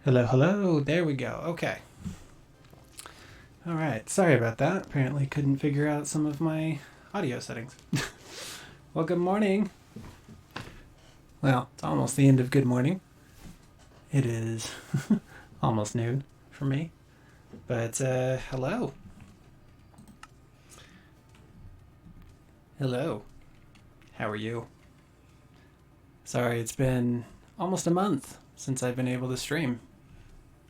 Hello, hello. There we go. Okay. All right. Sorry about that. Apparently couldn't figure out some of my audio settings. Well, good morning. Well, it's almost the end of good morning. It is almost noon for me. But hello. Hello. How are you? Sorry, it's been almost a month since I've been able to stream.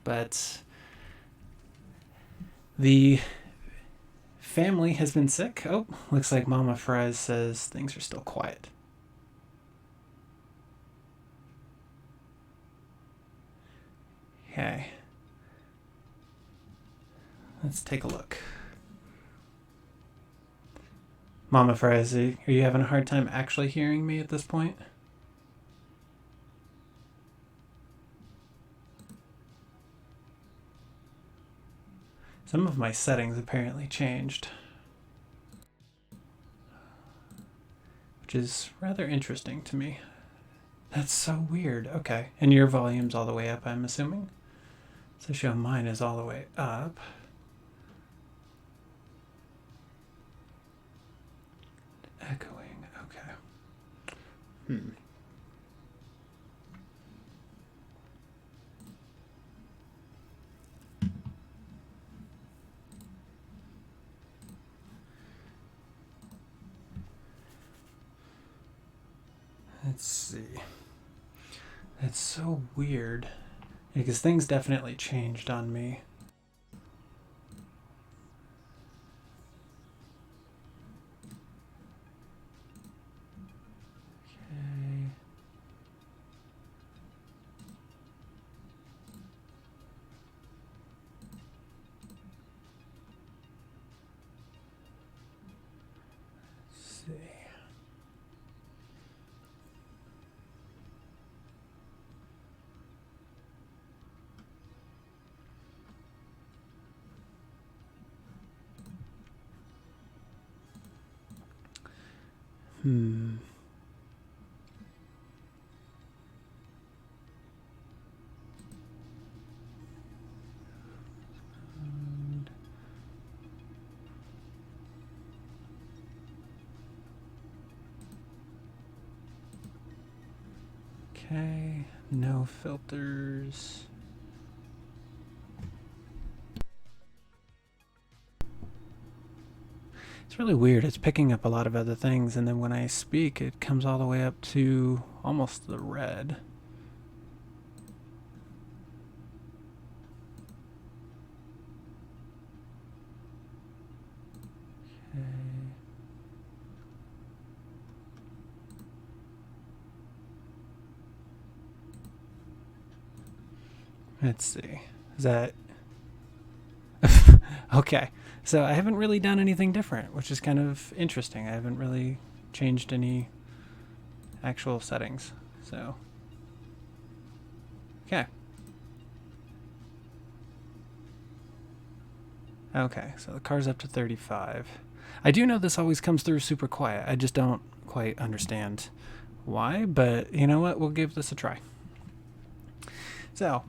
But the family has been sick. Oh, looks like Mama Fries says things are still quiet. Okay. Let's take a look. Mama Fries, are you having a hard time actually hearing me at this point? Some of my settings apparently changed, which is rather interesting to me. That's so weird. Okay. And your volume's all the way up, I'm assuming? So show mine is all the way up. Echoing. Okay. Let's see. It's so weird. Because things definitely changed on me. Okay. Let's see. Hmm. Okay, no filters. It's really weird. It's picking up a lot of other things, and then when I speak, it comes all the way up to almost the red. Okay. Let's see. Is that... Okay. So I haven't really done anything different, which is kind of interesting. I haven't really changed any actual settings. So... Okay. Okay, so the car's up to 35. I do know this always comes through super quiet. I just don't quite understand why, but you know what? We'll give this a try. So,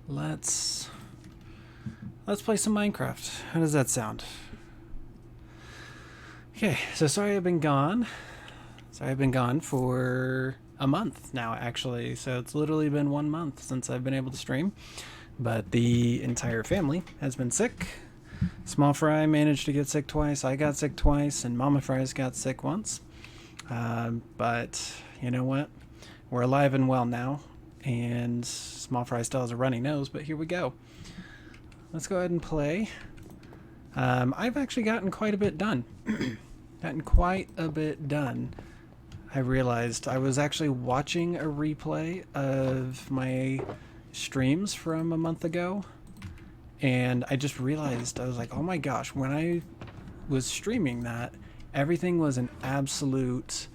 let's play some Minecraft. How does that sound? Okay, so sorry I've been gone. Sorry I've been gone for a month now, actually. So it's literally been 1 month since I've been able to stream. But the entire family has been sick. Small Fry managed to get sick twice. I got sick twice, and Mama Fry's got sick once. But you know what? We're alive and well now. And Small Fry still has a runny nose, but here we go. Let's go ahead and play. I've actually gotten quite a bit done. I realized I was actually watching a replay of my streams from a month ago, and I just realized, I was like, oh my gosh, when I was streaming that, everything was an absolute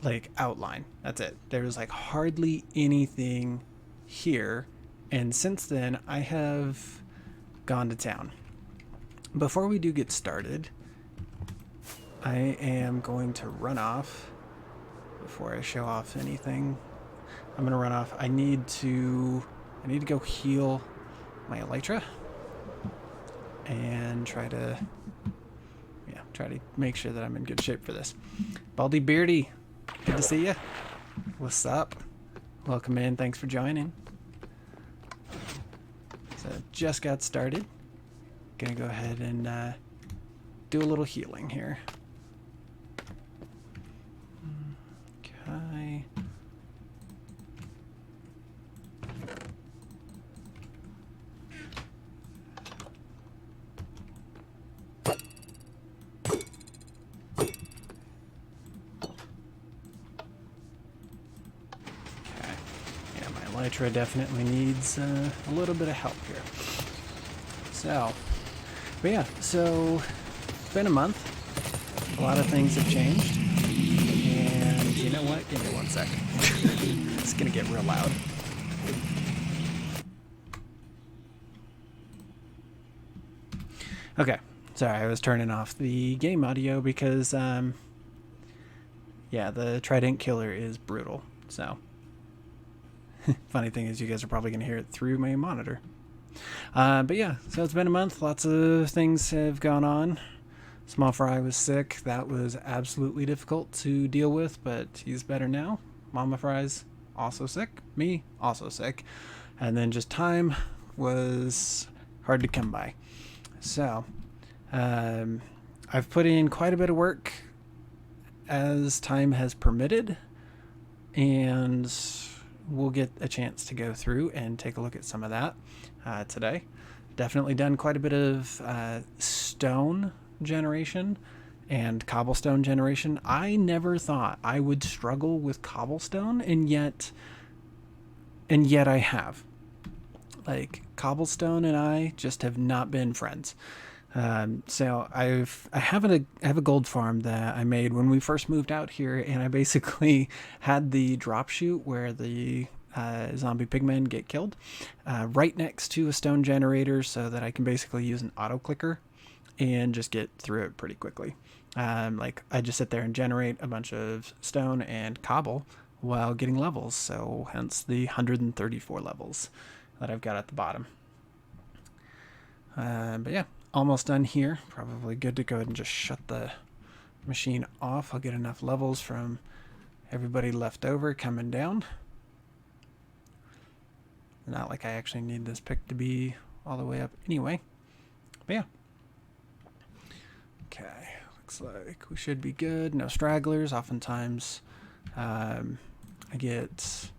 like outline. That's it. There was like hardly anything here, and since then I have gone to town. Before we do get started, I am going to run off before I show off anything. I'm gonna run off. I need to go heal my elytra and try to make sure that I'm in good shape for this. Baldy Beardy, good to see you. What's up? Welcome in. Thanks for joining. So just got started. Gonna go ahead and do a little healing here. Okay. Elytra definitely needs a little bit of help here. So, but yeah, so it's been a month. A lot of things have changed. And you know what? Give me 1 second. It's gonna get real loud. Okay, sorry, I was turning off the game audio because, yeah, the Trident Killer is brutal, so... Funny thing is, you guys are probably going to hear it through my monitor. But yeah, so it's been a month. Lots of things have gone on. Small Fry was sick. That was absolutely difficult to deal with, but he's better now. Mama Fry's also sick. Me, also sick. And then just time was hard to come by. So, I I've put in quite a bit of work as time has permitted, and we'll get a chance to go through and take a look at some of that today. Definitely done quite a bit of stone generation and cobblestone generation. I never thought I would struggle with cobblestone, and yet I have. Like, cobblestone and I just have not been friends. So I have a gold farm that I made when we first moved out here, and I basically had the drop chute where the zombie pigmen get killed right next to a stone generator, so that I can basically use an auto clicker and just get through it pretty quickly. Like, I just sit there and generate a bunch of stone and cobble while getting levels, so hence the 134 levels that I've got at the bottom. But yeah, almost done here. Probably good to go ahead and just shut the machine off. I'll get enough levels from everybody left over coming down. Not like I actually need this pick to be all the way up anyway. But yeah. Okay, looks like we should be good. No stragglers. Oftentimes I get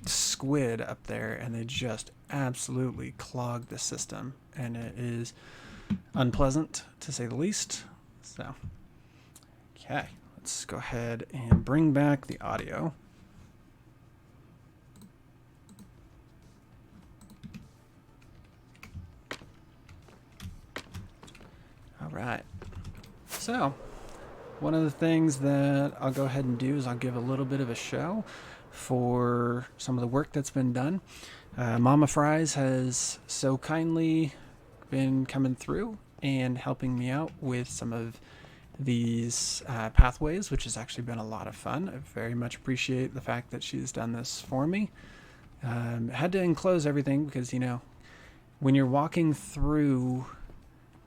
squid up there, and they just absolutely clog the system, and it is unpleasant to say the least. So, okay, let's go ahead and bring back the audio. All right. So, one of the things that I'll go ahead and do is I'll give a little bit of a show for some of the work that's been done. Mama Fries has so kindly been coming through and helping me out with some of these pathways, which has actually been a lot of fun. I very much appreciate the fact that she's done this for me. Had to enclose everything because, you know, when you're walking through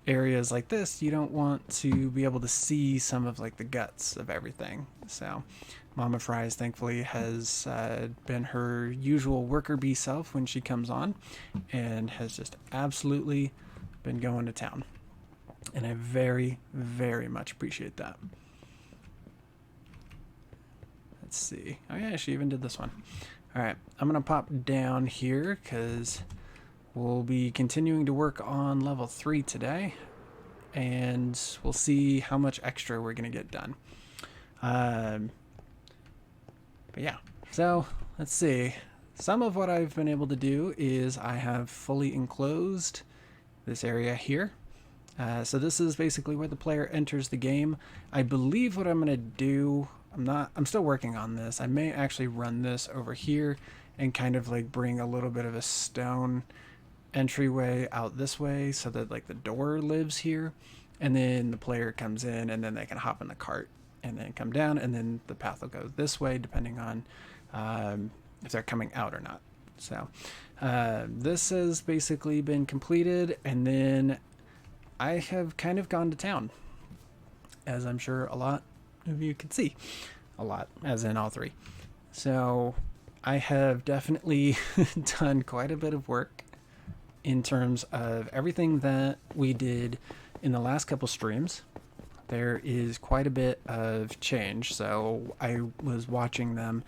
areas like this, you don't want to be able to see some of like the guts of everything. So Mama Fries thankfully has been her usual worker bee self when she comes on, and has just absolutely been going to town, and I very, very much appreciate that. Let's see. Oh yeah, she even did this one. All right, I'm gonna pop down here because we'll be continuing to work on level 3 today, and we'll see how much extra we're gonna get done. But yeah, so let's see. Some of what I've been able to do is I have fully enclosed this area here. So this is basically where the player enters the game. I believe what I'm going to do, I'm still working on this. I may actually run this over here and kind of like bring a little bit of a stone entryway out this way so that like the door lives here, and then the player comes in and then they can hop in the cart and then come down, and then the path will go this way depending on if they're coming out or not. So this has basically been completed, and then I have kind of gone to town, as I'm sure a lot of you can see. A lot, as in all 3. So I have definitely done quite a bit of work in terms of everything that we did in the last couple streams. There is quite a bit of change. So I was watching them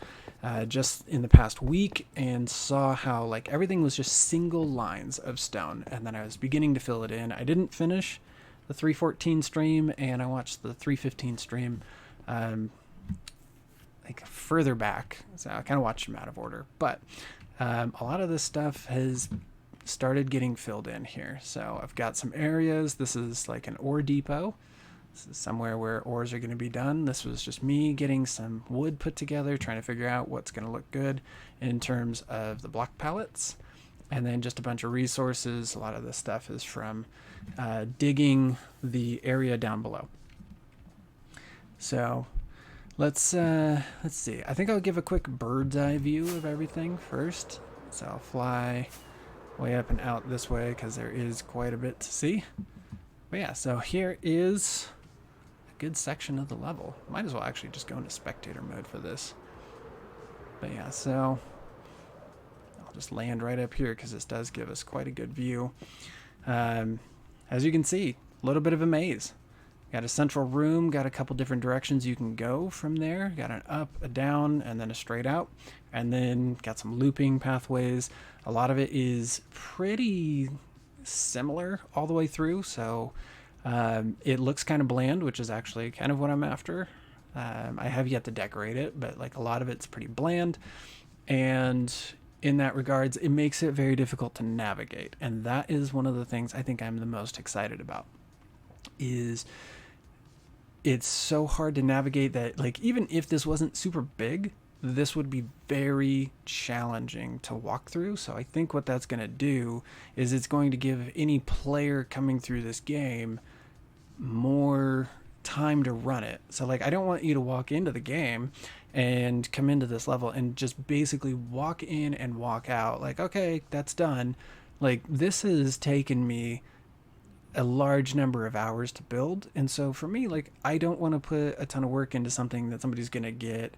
just in the past week and saw how like everything was just single lines of stone, and then I was beginning to fill it in. I didn't finish the 314 stream, and I watched the 315 stream like further back, so I kind of watched them out of order, but a lot of this stuff has started getting filled in here. So I've got some areas. This is like an ore depot. This is somewhere where ores are going to be done. This was just me getting some wood put together, trying to figure out what's going to look good in terms of the block pallets. And then just a bunch of resources. A lot of this stuff is from digging the area down below. So let's see. I think I'll give a quick bird's eye view of everything first. So I'll fly way up and out this way because there is quite a bit to see. But yeah, so here is good section of the level. Might as well actually just go into spectator mode for this. But yeah, so I'll just land right up here because this does give us quite a good view. As you can see, a little bit of a maze. Got a central room, got a couple different directions you can go from there. Got an up, a down, and then a straight out. And then got some looping pathways. A lot of it is pretty similar all the way through, so it looks kind of bland, which is actually kind of what I'm after. I have yet to decorate it, but like a lot of it's pretty bland, and in that regards, it makes it very difficult to navigate. And that is one of the things I think I'm the most excited about. Is it's so hard to navigate that, like, even if this wasn't super big, this would be very challenging to walk through. So I think what that's going to do is it's going to give any player coming through this game more time to run it. So like, I don't want you to walk into the game and come into this level and just basically walk in and walk out like, okay, that's done. Like, this has taken me a large number of hours to build, and so for me, like, I don't want to put a ton of work into something that somebody's going to get,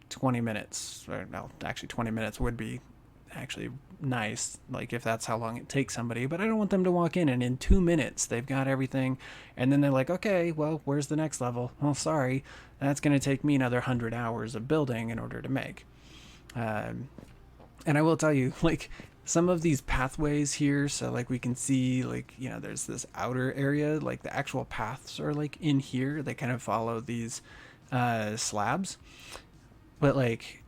20 minutes, or no, actually 20 minutes would be actually nice, like if that's how long it takes somebody, but I don't want them to walk in and in 2 minutes they've got everything, and then they're like, okay, well, where's the next level? Well, sorry, that's going to take me another 100 hours of building in order to make. And I will tell you, like, some of these pathways here, so like we can see, like, there's this outer area, like the actual paths are like in here, they kind of follow these slabs, but like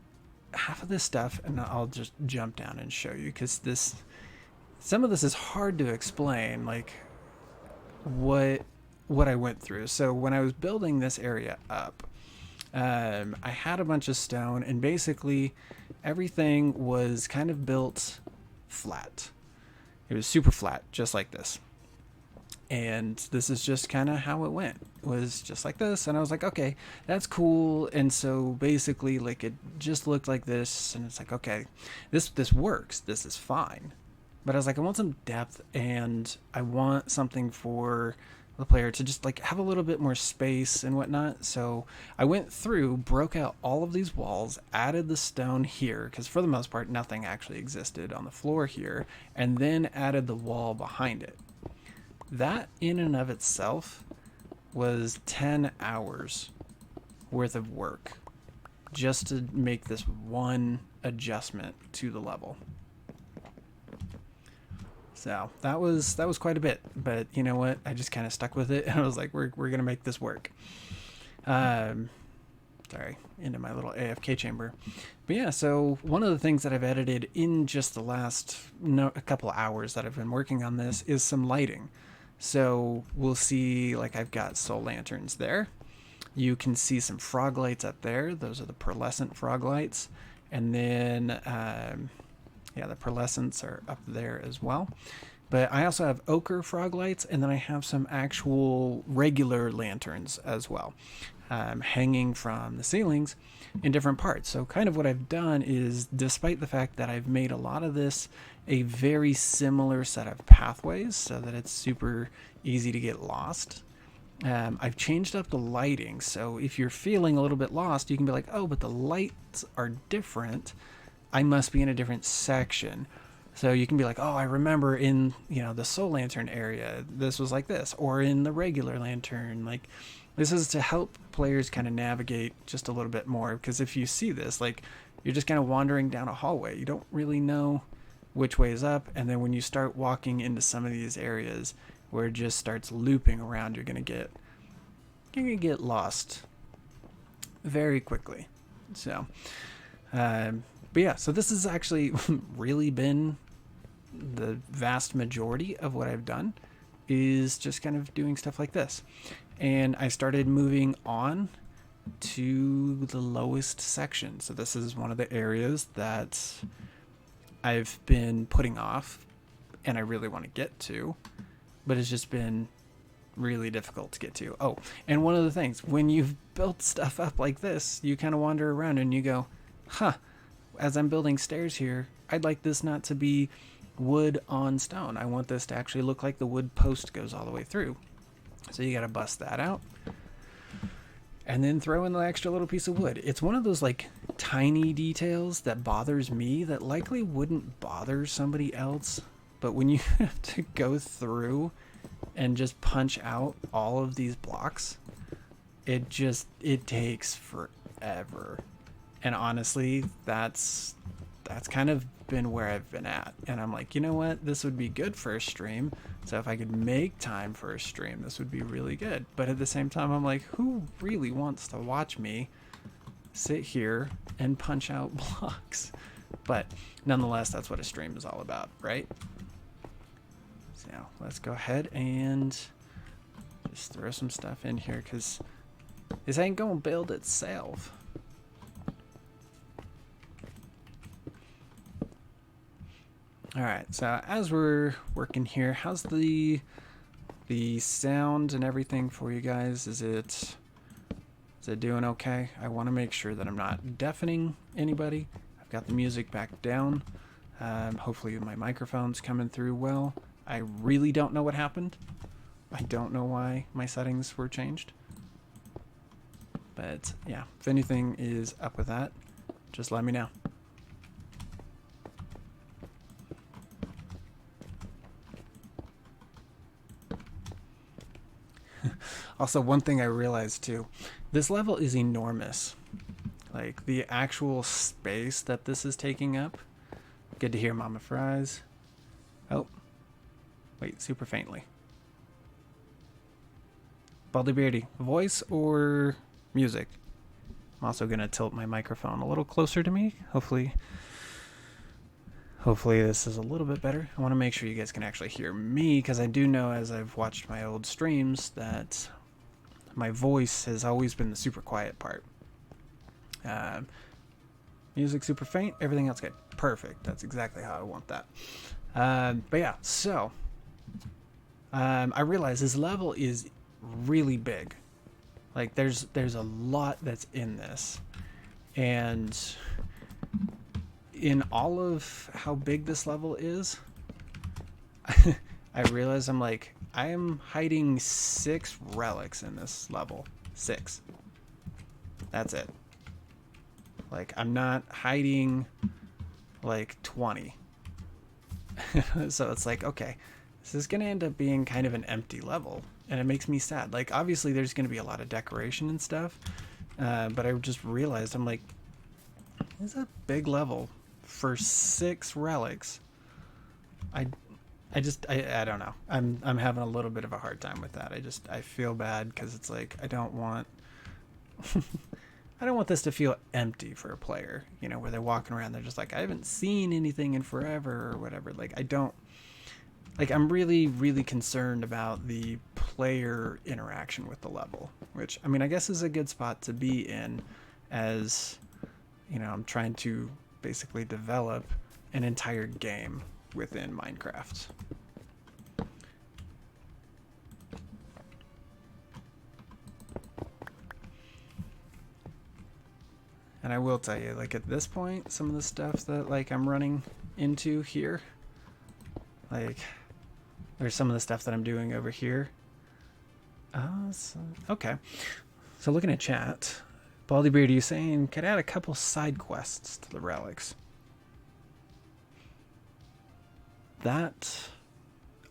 half of this stuff, and I'll just jump down and show you, because some of this is hard to explain, like what I went through. So when I was building this area up, I had a bunch of stone, and basically everything was kind of built flat. It was super flat, just like this. And this is just kind of how it went. It was just like this, and I was like, okay, that's cool. And so basically, like, it just looked like this, and it's like, okay, this works. This is fine. But I was like, I want some depth, and I want something for the player to just like have a little bit more space and whatnot. So I went through, broke out all of these walls, added the stone here, because for the most part nothing actually existed on the floor here, and then added the wall behind it. That in and of itself was 10 hours worth of work just to make this one adjustment to the level. So that was quite a bit, but you know what? I just kind of stuck with it, and I was like, we're gonna make this work. Sorry, into my little AFK chamber. But yeah, so one of the things that I've edited in just the last a couple hours that I've been working on this is some lighting. So we'll see, like, I've got soul lanterns there. You can see some frog lights up there. Those are the pearlescent frog lights, and then the pearlescents are up there as well. But I also have ochre frog lights, and then I have some actual regular lanterns as well, hanging from the ceilings in different parts. So kind of what I've done is, despite the fact that I've made a lot of this a very similar set of pathways so that it's super easy to get lost, I've changed up the lighting. So if you're feeling a little bit lost, you can be like, oh, but the lights are different. I must be in a different section. So you can be like, oh, I remember in, the soul lantern area, this was like this, or in the regular lantern. Like, this is to help players kind of navigate just a little bit more, because if you see this, like, you're just kind of wandering down a hallway. You don't really know which way is up, and then when you start walking into some of these areas where it just starts looping around, you're gonna get lost very quickly. So but yeah, so this has actually really been the vast majority of what I've done, is just kind of doing stuff like this. And I started moving on to the lowest section. So this is one of the areas that I've been putting off and I really want to get to, but it's just been really difficult to get to. Oh, and one of the things, when you've built stuff up like this, you kind of wander around and you go, as I'm building stairs here, I'd like this not to be wood on stone. I want this to actually look like the wood post goes all the way through. So you got to bust that out and then throw in the extra little piece of wood. It's one of those like tiny details that bothers me that likely wouldn't bother somebody else but when you have to go through and just punch out all of these blocks, it takes forever. And honestly, that's kind of been where I've been at. And I'm like, you know what? This would be good for a stream. So if I could make time for a stream, this would be really good. But at the same time, I'm like, who really wants to watch me sit here and punch out blocks? But nonetheless, that's what a stream is all about, right? So let's go ahead and just throw some stuff in here, because this ain't gonna build itself. All right, so as we're working here, how's the sound and everything for you guys? Is it doing okay? I want to make sure that I'm not deafening anybody. I've got the music back down. Hopefully my microphone's coming through well. I really don't know what happened. I don't know why my settings were changed. But yeah, if anything is up with that, just let me know. Also, one thing I realized too, this level is enormous. Like the actual space that this is taking up. Good to hear, Mama Fries. Oh, wait, super faintly. Baldy Beardy, voice or music? I'm also gonna tilt my microphone a little closer to me. Hopefully this is a little bit better. I want to make sure you guys can actually hear me, because I do know, as I've watched my old streams, that my voice has always been the super quiet part. Music super faint, everything else good. Perfect. That's exactly how I want that. But yeah, so I realize this level is really big. Like there's a lot that's in this, and in all of how big this level is, I realize I'm like, I am hiding 6 relics in this level. 6. That's it. Like, I'm not hiding like 20. So it's like, okay, this is going to end up being kind of an empty level, and it makes me sad. Like, obviously there's going to be a lot of decoration and stuff, but I just realized, I'm like, this is a big level for 6 relics. I don't know. I'm having a little bit of a hard time with that. I feel bad, because it's like, I don't want I don't want this to feel empty for a player, you know, where they're walking around, they're just like, I haven't seen anything in forever or whatever. Like, I'm really, really concerned about the player interaction with the level, which, I mean, I guess is a good spot to be in, as, you know, I'm trying to basically develop an entire game within Minecraft. And I will tell you, like, at this point, some of the stuff that, like, I'm running into here, like, there's some of the stuff that I'm doing over here. Okay. So looking at chat, Baldy Beard, you saying could add a couple side quests to the relics. That,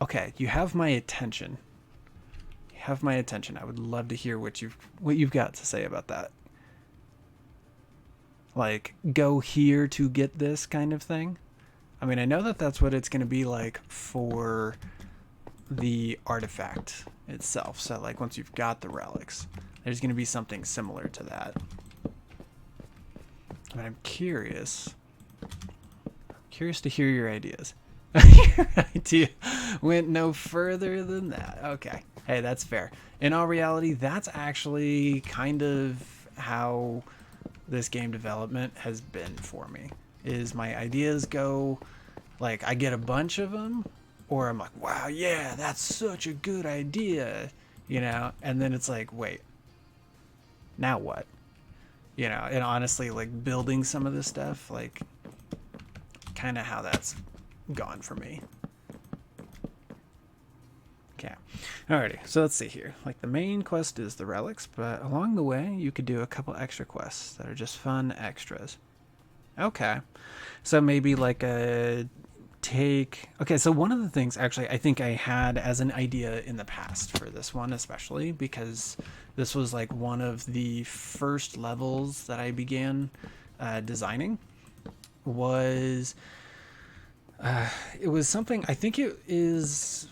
okay, you have my attention. You have my attention. I would love to hear what you've got to say about that. Like, go here to get this kind of thing. I mean, I know that that's what it's going to be like for the artifact itself. So, like, once you've got the relics, there's going to be something similar to that. But I'm curious to hear your ideas. Your idea went no further than that. Okay. Hey, that's fair. In all reality, that's actually kind of how this game development has been for me. Is my ideas go, like, I get a bunch of them, or I'm like, wow, yeah, that's such a good idea, you know, and then it's like, wait, now what? You know, and honestly, like, building some of this stuff, like, kind of how that's gone for me. Okay. Alrighty, so let's see here. Like, the main quest is the relics, but along the way, you could do a couple extra quests that are just fun extras. Okay. So maybe like a take... Okay, so one of the things actually I think I had as an idea in the past for this one, especially because this was like one of the first levels that I began designing, was it was something, I think it was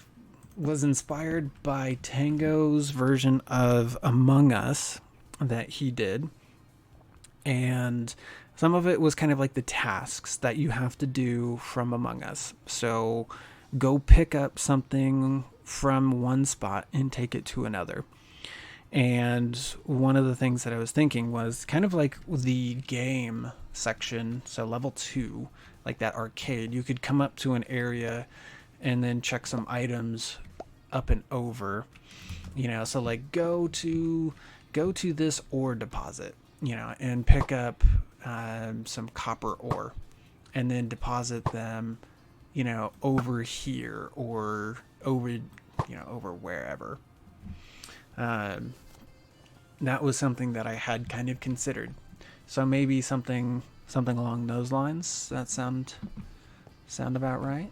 inspired by Tango's version of Among Us that he did. And some of it was kind of like the tasks that you have to do from Among Us. So go pick up something from one spot and take it to another. And one of the things that I was thinking was kind of like the game section. So level 2, like that arcade, you could come up to an area and then check some items up and over, so like go to this ore deposit, and pick up some copper ore, and then deposit them, over here or over wherever. That was something that I had kind of considered. So maybe something along those lines. That sound about right?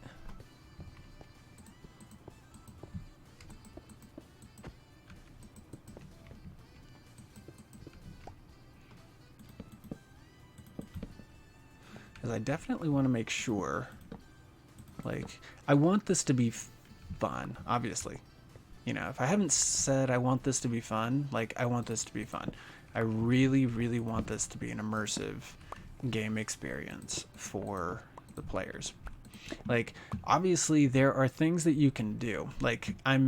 Because I definitely want to make sure, like, I want this to be fun, obviously. If I haven't said I want this to be fun, like, I want this to be fun. I really, really want this to be an immersive game experience for the players. Like, obviously, there are things that you can do. Like, I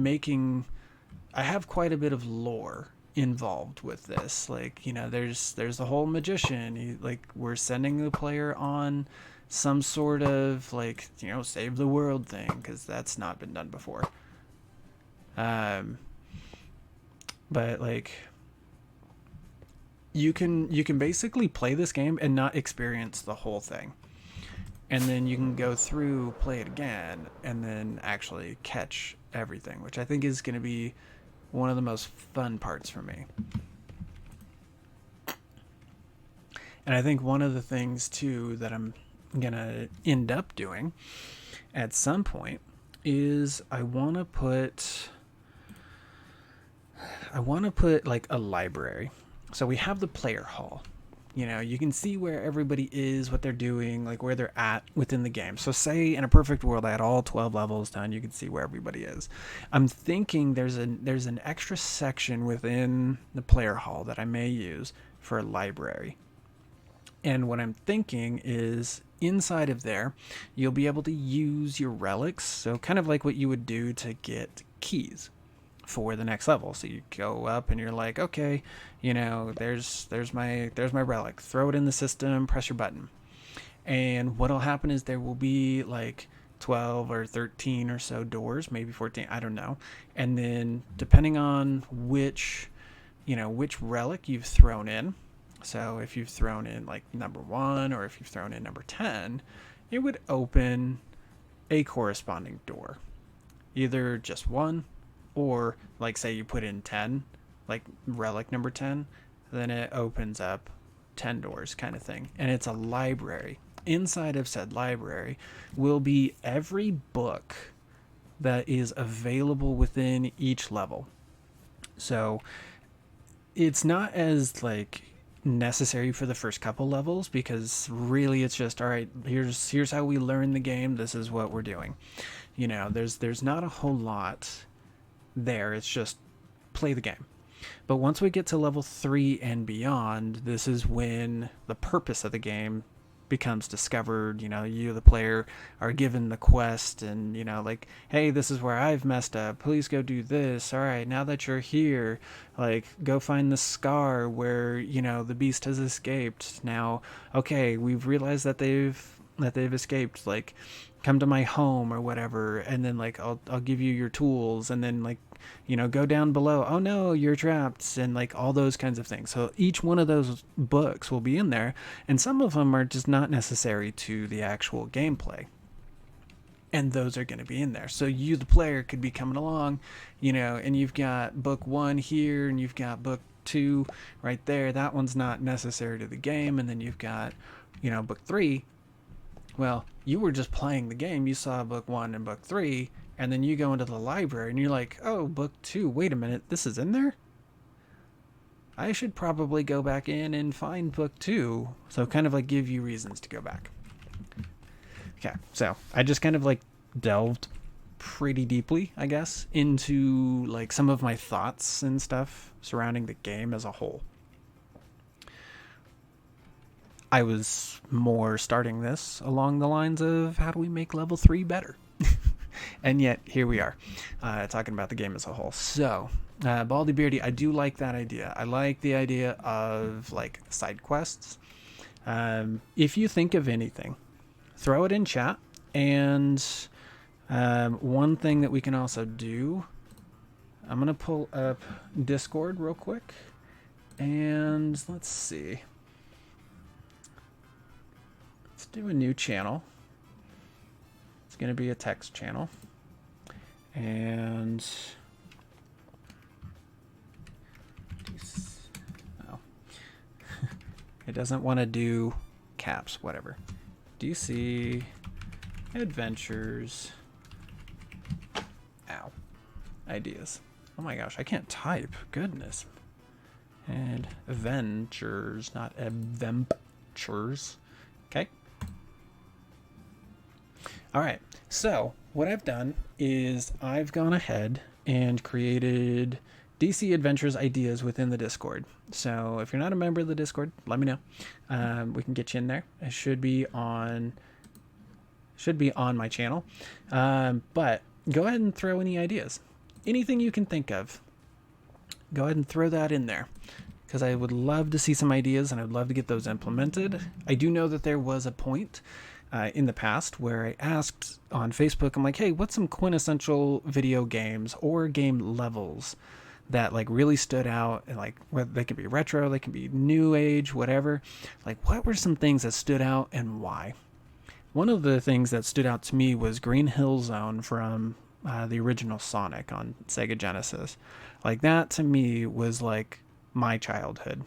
have quite a bit of lore involved with this. Like, there's the whole magician. We're sending the player on some sort of, like, save the world thing, because that's not been done before. But like, you can basically play this game and not experience the whole thing, and then you can go through, play it again, and then actually catch everything, which I think is going to be one of the most fun parts for me. And I think one of the things too that I'm gonna end up doing at some point is I want to put like a library. So we have the player hall. You can see where everybody is, what they're doing, like where they're at within the game. So say in a perfect world I had all 12 levels done, you can see where everybody is. I'm thinking there's an extra section within the player hall that I may use for a library. And what I'm thinking is inside of there, you'll be able to use your relics. So kind of like what you would do to get keys for the next level. So you go up and you're like, okay, there's my relic. Throw it in the system, press your button. And what'll happen is there will be like 12 or 13 or so doors, maybe 14, I don't know. And then depending on which relic you've thrown in, so if you've thrown in like number 1 or if you've thrown in number 10, it would open a corresponding door. Either just one, or like say you put in 10, like relic number 10, then it opens up 10 doors kind of thing. And it's a library. Inside of said library will be every book that is available within each level. So it's not as like necessary for the first couple levels, because really it's just, all right, here's how we learn the game, this is what we're doing. There's not a whole lot there. It's just play the game. But once we get to level 3 and beyond, this is when the purpose of the game becomes discovered. You, the player, are given the quest, and like, hey, this is where I've messed up, please go do this. All right, now that you're here, like, go find the scar where the beast has escaped. Now, okay, we've realized that they've escaped, like, come to my home or whatever, and then like I'll give you your tools, and then like go down below, oh no, you're trapped, and like all those kinds of things. So each one of those books will be in there, and some of them are just not necessary to the actual gameplay, and those are going to be in there. So you, the player, could be coming along, and you've got book 1 here, and you've got book 2 right there. That one's not necessary to the game. And then you've got book 3, Well, you were just playing the game. You saw book 1 and book 3, and then you go into the library and you're like, oh, book 2, wait a minute, this is in there? I should probably go back in and find book 2. So kind of like give you reasons to go back. Okay, so I just kind of like delved pretty deeply, I guess, into like some of my thoughts and stuff surrounding the game as a whole. I was more starting this along the lines of how do we make level 3 better? And yet, here we are, talking about the game as a whole. So, Baldy Beardy, I do like that idea. I like the idea of, like, side quests. If you think of anything, throw it in chat. And one thing that we can also do, I'm going to pull up Discord real quick. And let's see. Let's do a new channel. It's going to be a text channel. And oh. It doesn't want to do caps, whatever. DC Adventures. Ow. Ideas. Oh my gosh, I can't type. Goodness. And Adventures, not adventures. Okay. All right. So what I've done is I've gone ahead and created DC Adventures ideas within the Discord. So if you're not a member of the Discord, let me know. We can get you in there. It should be on my channel. But go ahead and throw any ideas. Anything you can think of. Go ahead and throw that in there. Because I would love to see some ideas and I'd love to get those implemented. I do know that there was a point in the past where I asked on Facebook, I'm like, hey, what's some quintessential video games or game levels that like really stood out? And like, whether they can be retro, they can be new age, whatever. Like, what were some things that stood out and why? One of the things that stood out to me was Green Hill Zone from the original Sonic on Sega Genesis. Like that to me was like my childhood.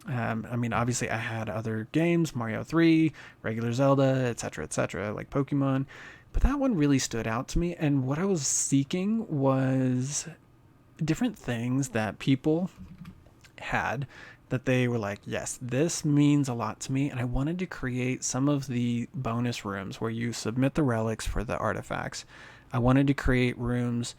I mean, obviously I had other games, Mario 3, regular Zelda, etc., like Pokemon, but that one really stood out to me. And what I was seeking was different things that people had that they were like, yes, this means a lot to me. And I wanted to create some of the bonus rooms where you submit the relics for the artifacts. I wanted to create rooms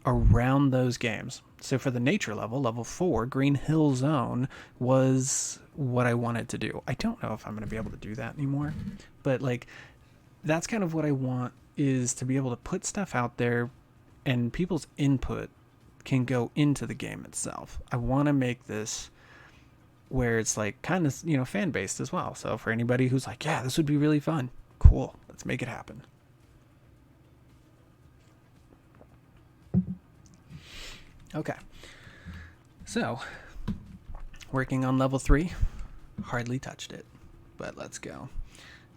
around those games. So for the nature level, level 4, Green Hill Zone was what I wanted to do. I don't know if I'm going to be able to do that anymore, but like that's kind of what I want, is to be able to put stuff out there and people's input can go into the game itself. I want to make this where it's like kind of, you know, fan based as well. So for anybody who's like, yeah, this would be really fun. Cool. Let's make it happen. Okay, so working on level 3, hardly touched it, but let's go.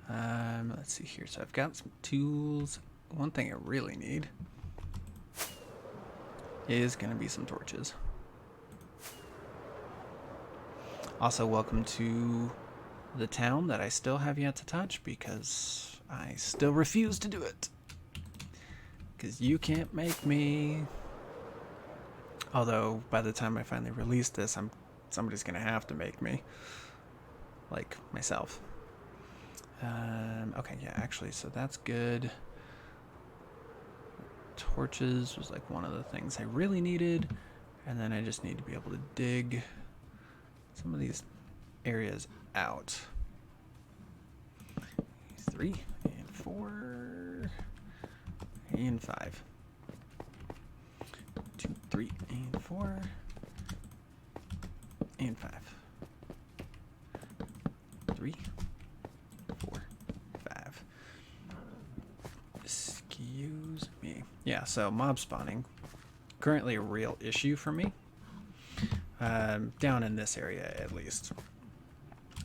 Let's see here. So I've got some tools. One thing I really need is going to be some torches. Also, welcome to the town that I still have yet to touch because I still refuse to do it. Because you can't make me. Although, by the time I finally release this, somebody's going to have to make me. Like, myself. Okay, yeah, actually, so that's good. Torches was, like, one of the things I really needed. And then I just need to be able to dig some of these areas out. 3 and 4 and 5. 2, 3, and 4, and 5. 3, 4, 5. Excuse me. Yeah, so mob spawning, currently a real issue for me. Down in this area, at least.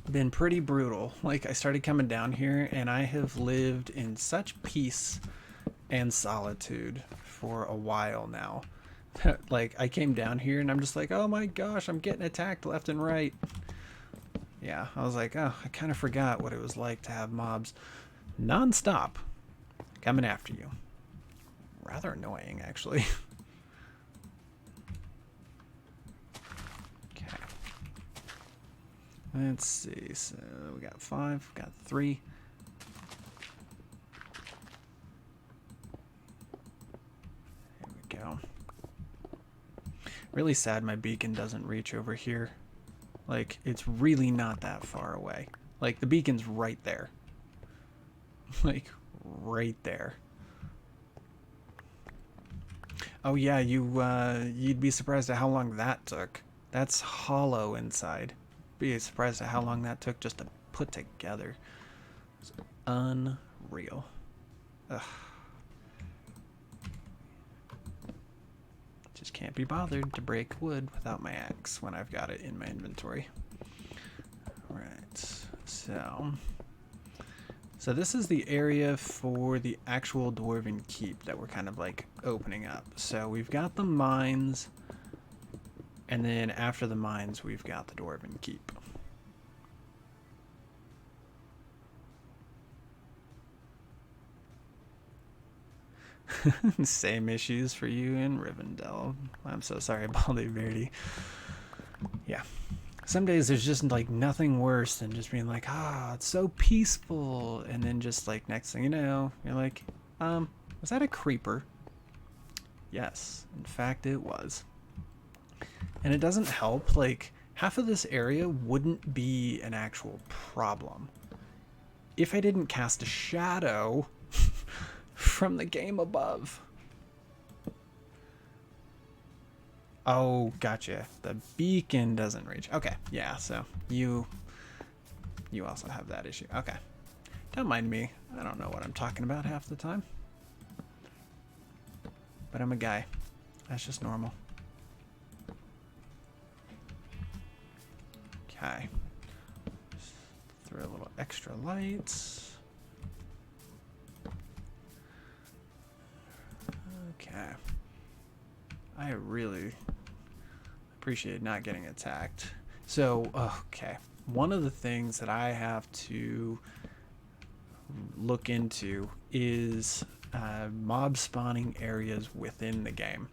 Been pretty brutal. Like, I started coming down here, and I have lived in such peace and solitude for a while now. Like, I came down here and I'm just like, oh my gosh, I'm getting attacked left and right. Yeah, I was like, oh, I kind of forgot what it was like to have mobs non-stop, coming after you. Rather annoying, actually. Okay. Let's see. So we got 5, we got 3. There we go. Really sad my beacon doesn't reach over here. Like, it's really not that far away. Like, the beacon's right there. Like, right there. Oh yeah, you'd be surprised at how long that took. That's hollow inside. Be surprised at how long that took just to put together. It's unreal. Ugh. Just can't be bothered to break wood without my axe when I've got it in my inventory. Alright, so this is the area for the actual Dwarven Keep that we're kind of like opening up. So we've got the mines, and then after the mines we've got the Dwarven Keep. Same issues for you in Rivendell. I'm so sorry, Baldy Verdi. Yeah. Some days there's just like nothing worse than just being like, it's so peaceful. And then just like next thing you know, you're like, was that a creeper? Yes, in fact it was. And it doesn't help, like half of this area wouldn't be an actual problem if I didn't cast a shadow from the game above. Oh, gotcha. The beacon doesn't reach. Okay, yeah, so you also have that issue. Okay. Don't mind me. I don't know what I'm talking about half the time. But I'm a guy. That's just normal. Okay. Throw a little extra lights. Okay. I really appreciate not getting attacked. So, okay. One of the things that I have to look into is mob spawning areas within the game.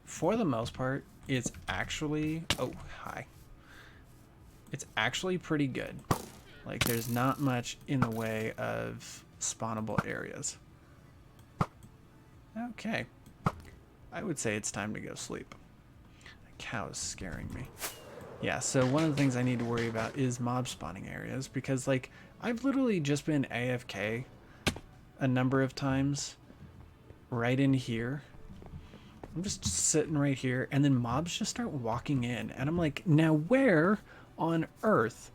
For the most part, it's actually... Oh, hi. It's actually pretty good. Like, there's not much in the way of spawnable areas. Okay. I would say it's time to go sleep. That cow is scaring me. Yeah, so one of the things I need to worry about is mob spawning areas, because, like, I've literally just been AFK a number of times right in here. I'm just sitting right here, and then mobs just start walking in, and I'm like, now where on earth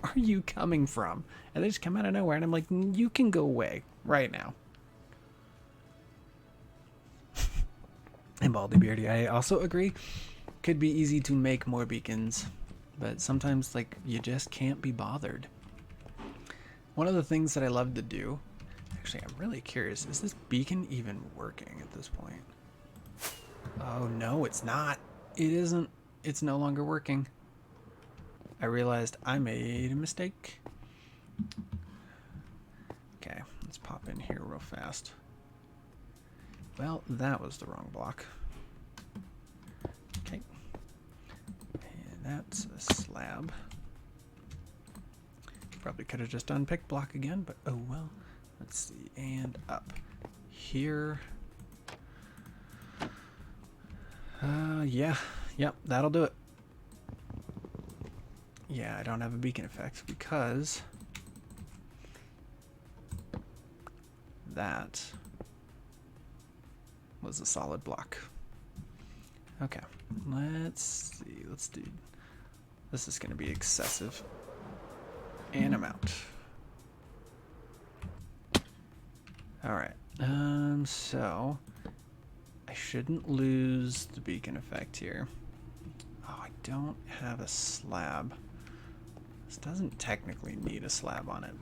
are you coming from? And they just come out of nowhere, and I'm like, you can go away right now. And Baldy Beardy, I also agree. Could be easy to make more beacons, but sometimes, like, you just can't be bothered. One of the things that I love to do, actually, I'm really curious, is this beacon even working at this point? Oh, no, it's not. It isn't. It's no longer working. I realized I made a mistake. Okay, let's pop in here real fast. Well, that was the wrong block. Okay. And that's a slab. Probably could have just unpicked block again, but oh well. Let's see. And up here. Yeah. Yep, that'll do it. Yeah, I don't have a beacon effect because that was a solid block. Okay, let's see. Let's do. This is going to be excessive. And I'm out. Alright, so I shouldn't lose the beacon effect here. Oh, I don't have a slab. This doesn't technically need a slab on it.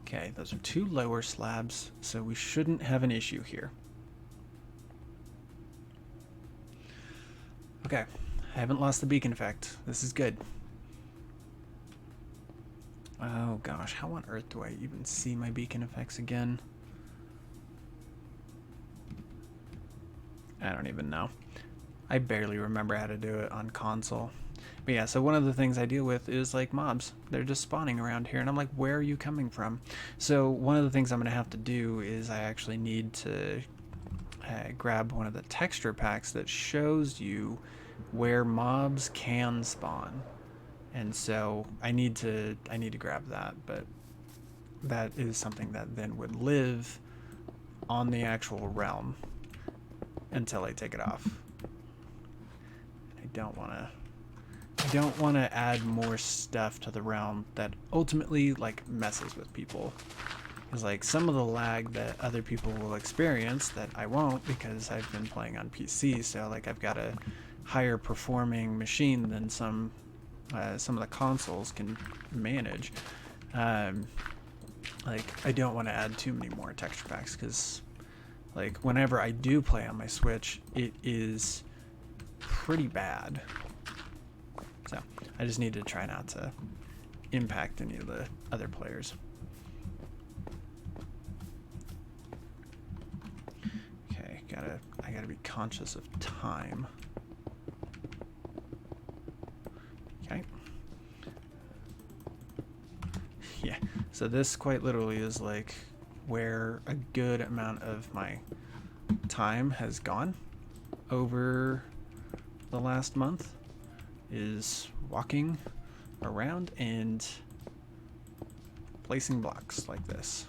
Okay, those are 2 lower slabs, so we shouldn't have an issue here. Okay, I haven't lost the beacon effect. This is good. Oh gosh, how on earth do I even see my beacon effects again? I don't even know. I barely remember how to do it on console. But yeah, so one of the things I deal with is like mobs. They're just spawning around here, and I'm like, where are you coming from? So one of the things I'm going to have to do is I actually need to grab one of the texture packs that shows you where mobs can spawn. And so I need to grab that, but that is something that then would live on the actual realm until I take it off. I don't want to add more stuff to the realm that ultimately like messes with people. Because like some of the lag that other people will experience that I won't, because I've been playing on PC, so like I've got a higher performing machine than some of the consoles can manage. Like I don't want to add too many more texture packs, because like whenever I do play on my Switch, it is pretty bad. So I just need to try not to impact any of the other players. Okay, I gotta be conscious of time. Okay. Yeah, so this quite literally is like where a good amount of my time has gone over the last month, is walking around and placing blocks like this.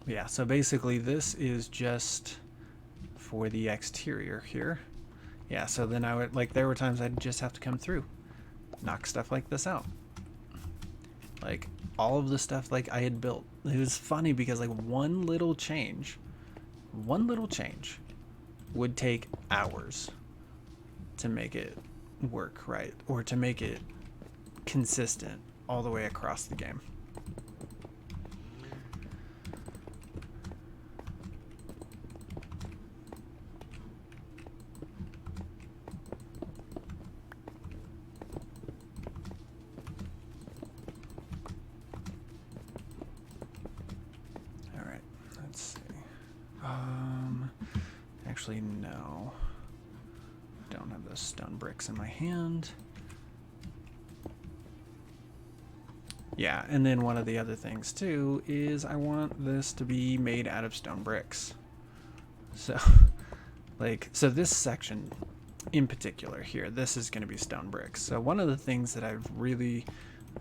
Yeah, so basically this is just for the exterior here. Yeah, so then I would, like, there were times I'd just have to come through, knock stuff like this out. Like, all of the stuff, like, I had built. It was funny because, like, one little change would take hours to make it work right, or to make it consistent all the way across the game. Actually, no. Don't have those stone bricks in my hand. Yeah, and then one of the other things too is I want this to be made out of stone bricks. So, like, so this section in particular here, this is going to be stone bricks. So one of the things that I've really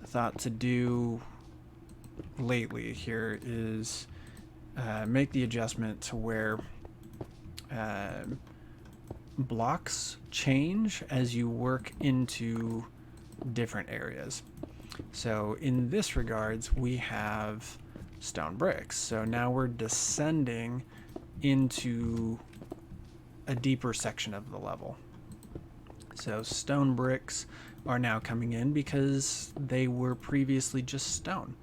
thought to do lately here is make the adjustment to where blocks change as you work into different areas. So in this regards, we have stone bricks. So now we're descending into a deeper section of the level. So stone bricks are now coming in because they were previously just stone.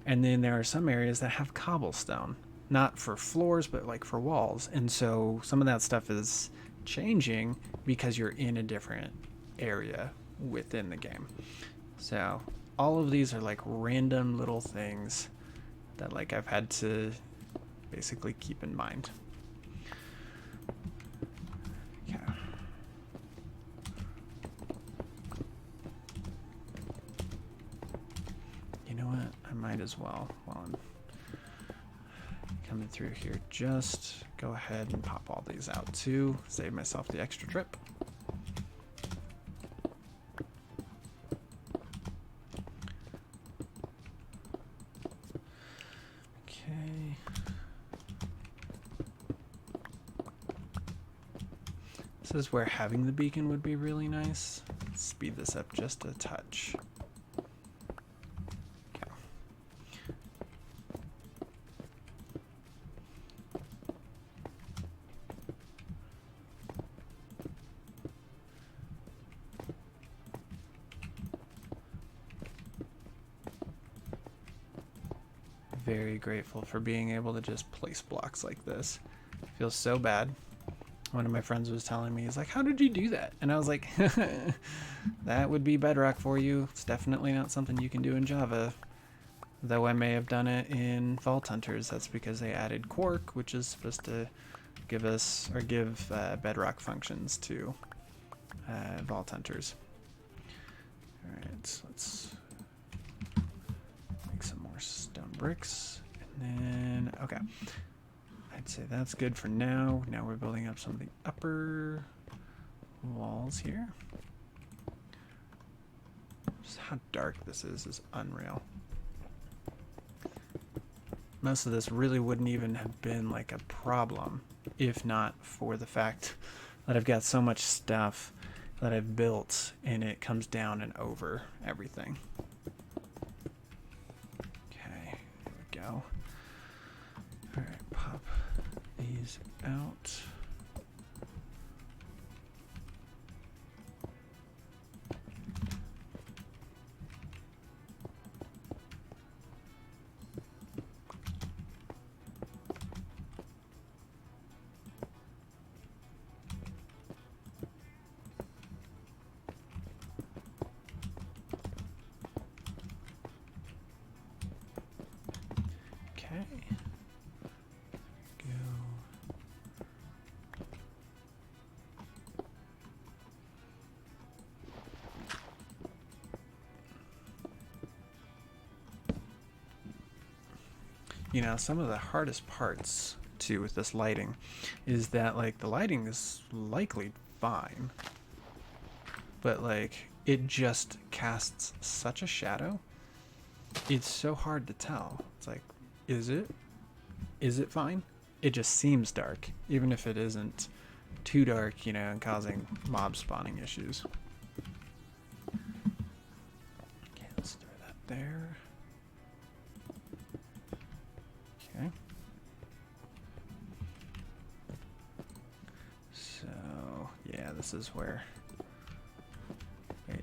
And then there are some areas that have cobblestone, not for floors, but like for walls. And so some of that stuff is changing because you're in a different area within the game. So all of these are like random little things that like I've had to basically keep in mind. Okay. You know what? I might as well, while I'm coming through here, just go ahead and pop all these out too. Save myself the extra trip. Okay. This is where having the beacon would be really nice. Let's speed this up just a touch. Very grateful for being able to just place blocks like this. Feels so bad One of my friends was telling me, he's like, how did you do that? And I was like, that would be Bedrock for you. It's definitely not something you can do in Java. Though I may have done it in Vault Hunters. That's because they added Quark, which is supposed to give us, or give Bedrock functions to Vault Hunters. Alright, so let's make some more stone bricks. And then, okay. I'd say that's good for now. Now we're building up some of the upper walls here. Just how dark this is unreal. Most of this really wouldn't even have been like a problem if not for the fact that I've got so much stuff that I've built and it comes down and over everything. Okay, there we go. Alright, pop these out. You know, some of the hardest parts too with this lighting is that like the lighting is likely fine, but like it just casts such a shadow. It's so hard to tell. It's like, is it fine? It just seems dark, even if it isn't too dark, you know, and causing mob spawning issues. Okay, let's throw that there. Okay. So, yeah, this is where... Wait,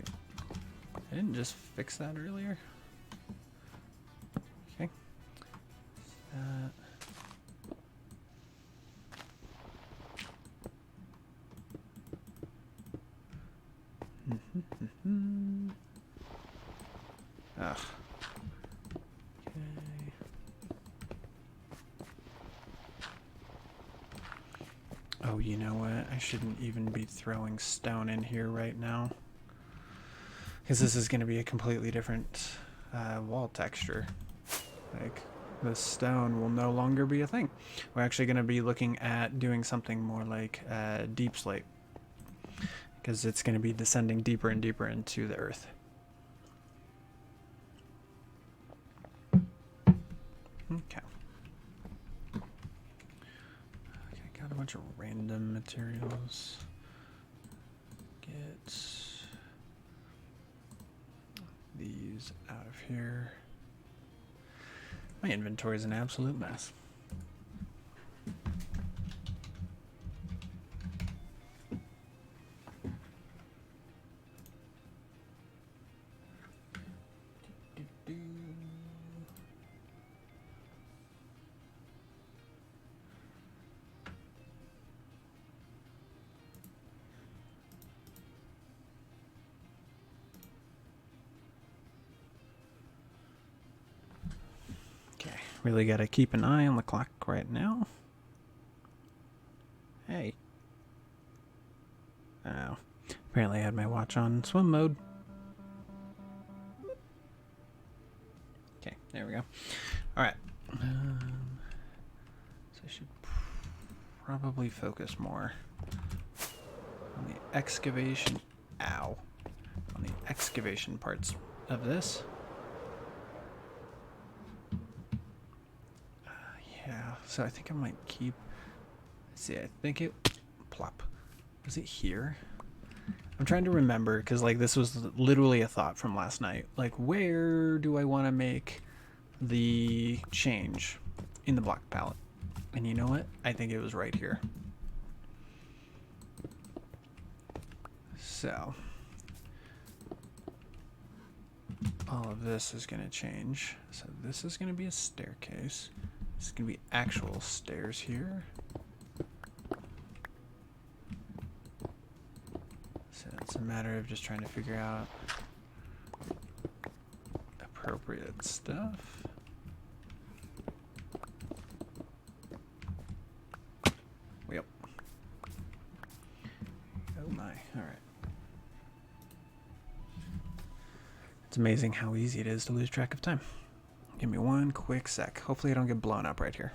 I didn't just fix that earlier? Okay. Ugh. Okay. Oh, you know what? I shouldn't even be throwing stone in here right now, because this is going to be a completely different wall texture. Like, the stone will no longer be a thing. We're actually going to be looking at doing something more like deep slate, because it's going to be descending deeper and deeper into the earth. Okay. Okay, got a bunch of random materials. Get these out of here. My inventory is an absolute mess. Really got to keep an eye on the clock right now. Hey. Oh. Apparently I had my watch on swim mode. Okay, there we go. Alright. So I should probably focus more on the excavation. Ow. On the excavation parts of this. Yeah, so I think I might keep... Let's see, I think it... Plop. Was it here? I'm trying to remember, because like this was literally a thought from last night. Like, where do I want to make the change in the block palette? And you know what? I think it was right here. So... all of this is going to change. So this is going to be a staircase. This is going to be actual stairs here. It's a matter of just trying to figure out appropriate stuff. Yep. Oh my, alright. It's amazing how easy it is to lose track of time. Give me one quick sec. Hopefully I don't get blown up right here.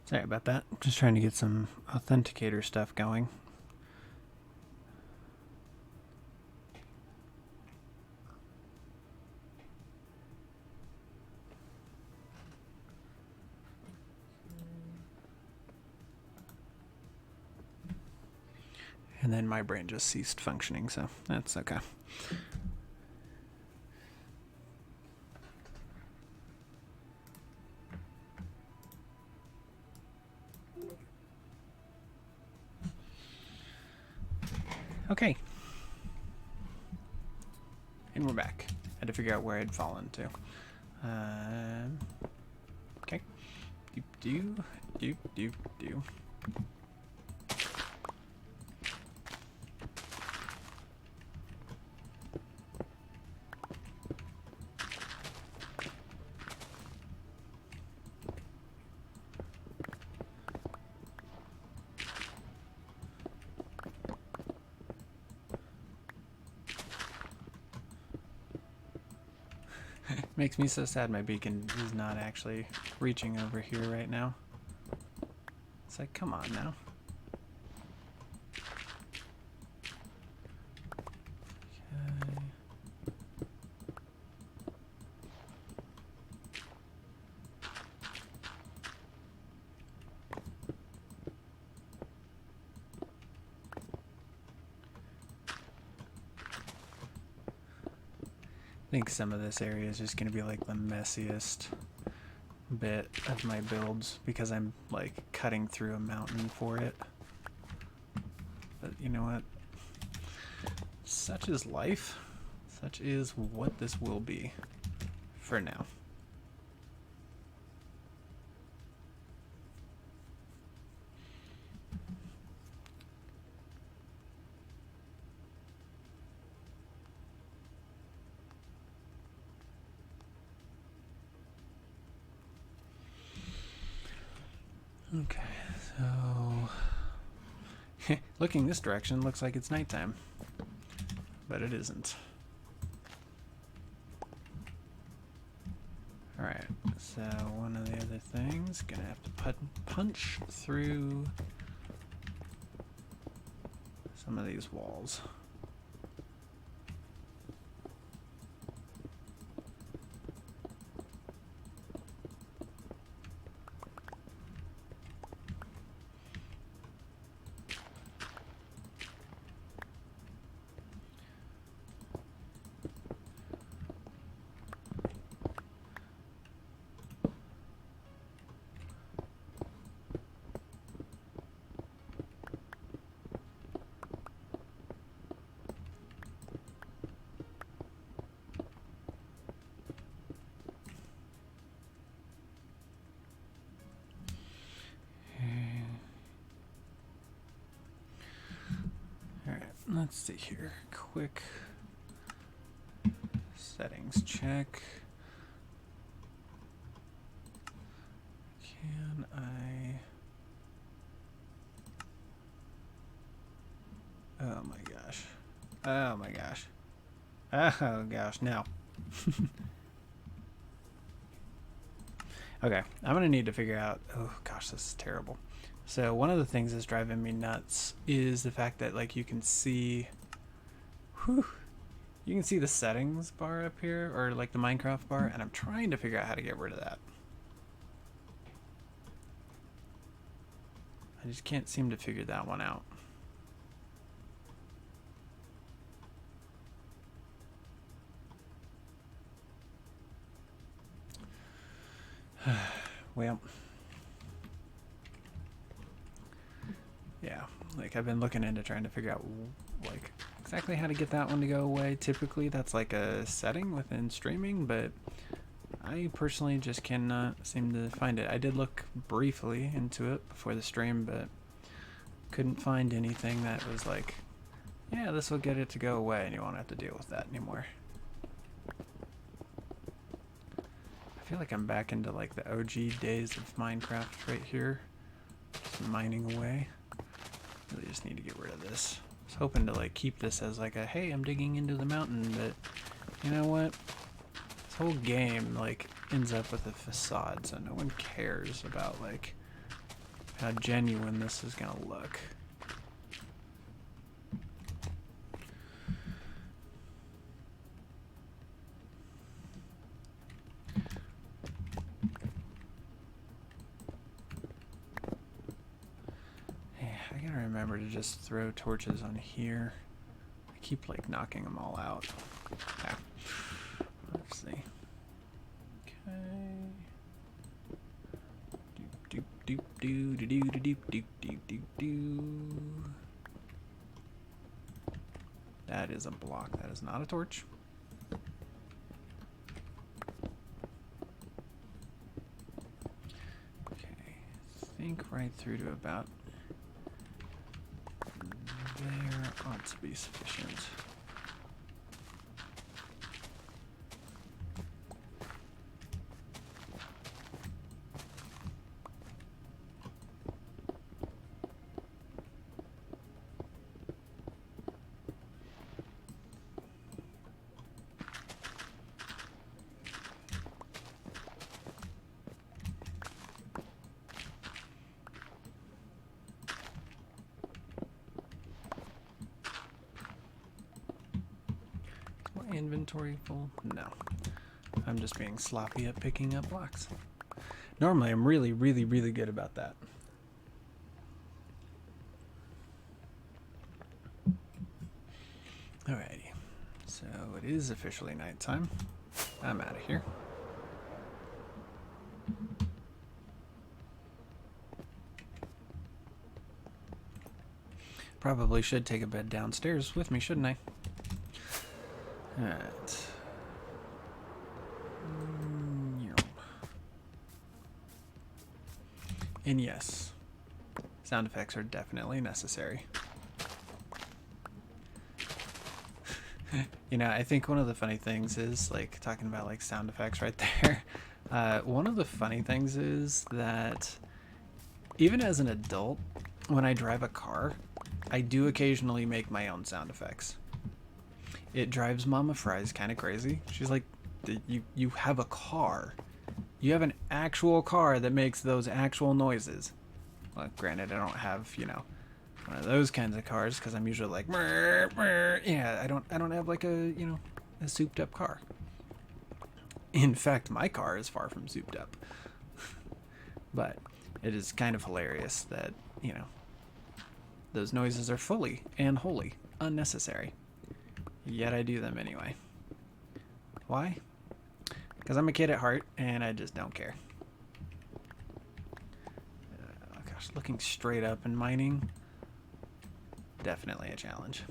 Sorry about that. Just trying to get some authenticator stuff going. And then my brain just ceased functioning, so that's okay. Okay. And we're back. Had to figure out where I'd fallen to. Okay. Do. Makes me so sad my beacon is not actually reaching over here right now. It's like, come on now. Okay. I think some of this area is just going to be like the messiest bit of my builds because I'm like cutting through a mountain for it. But you know what? Such is life. Such is what this will be for now. Okay, so looking this direction looks like it's nighttime, but it isn't. Alright, so one of the other things, gonna have to punch through some of these walls. let's see here. Quick settings check. Can I... Oh my gosh. Oh my gosh. Oh gosh, no. Okay, I'm gonna need to figure out... Oh gosh, this is terrible. So one of the things that's driving me nuts is the fact that, like, you can see... Whew, you can see the settings bar up here, or like the Minecraft bar, and I'm trying to figure out how to get rid of that. I just can't seem to figure that one out. Well, yeah, like I've been looking into trying to figure out like exactly how to get that one to go away. Typically that's like a setting within streaming, but I personally just cannot seem to find it. I did look briefly into it before the stream, but couldn't find anything that was like, yeah, this will get it to go away and you won't have to deal with that anymore. I feel like I'm back into like the OG days of Minecraft right here. Just mining away. Really just need to get rid of this. I was hoping to like keep this as like a, hey, I'm digging into the mountain, but you know what? This whole game like ends up with a facade, so no one cares about like how genuine this is gonna look. Remember to just throw torches on here. I keep like knocking them all out. Yeah. Let's see. Okay. Doop doop doop doop doop doop doop doop doop doop. That is a block. That is not a torch. Okay. Think right through to about there ought to be sufficient. Inventory full? No. I'm just being sloppy at picking up blocks. Normally I'm really, really, really good about that. Alrighty. So it is officially nighttime. I'm out of here. Probably should take a bed downstairs with me, shouldn't I? Alright. And yes, sound effects are definitely necessary. You know, I think one of the funny things is, like, talking about, like, sound effects right there. One of the funny things is that even as an adult, when I drive a car, I do occasionally make my own sound effects. It drives Mama Fries kind of crazy. She's like, you have a car. You have an actual car that makes those actual noises. Well, granted, I don't have, you know, one of those kinds of cars because I'm usually like, murr, murr. Yeah, I don't have like a, you know, a souped up car. In fact, my car is far from souped up. But it is kind of hilarious that, you know, those noises are fully and wholly unnecessary. Yet I do them anyway. Why? Because I'm a kid at heart and I just don't care. Oh gosh, looking straight up and mining, definitely a challenge.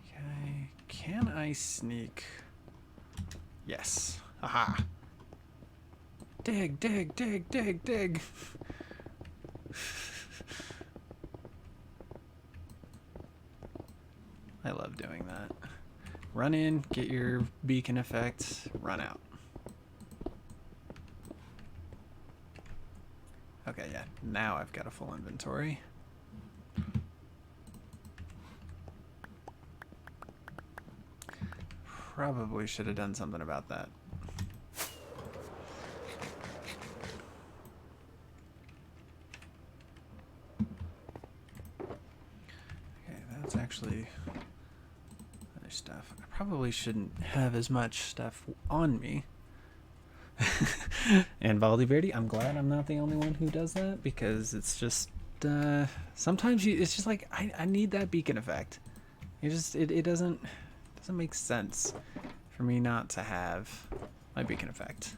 Okay, can I sneak? Yes. Aha. Dig, dig, dig, dig, dig. I love doing that. Run in, get your beacon effect, run out. Okay, yeah, now I've got a full inventory. Probably should have done something about that. Okay, that's actually other stuff. I probably shouldn't have as much stuff on me. And Valdi Verdi, I'm glad I'm not the only one who does that, because it's just sometimes it's just like I need that beacon effect. It doesn't make sense for me not to have my beacon effect.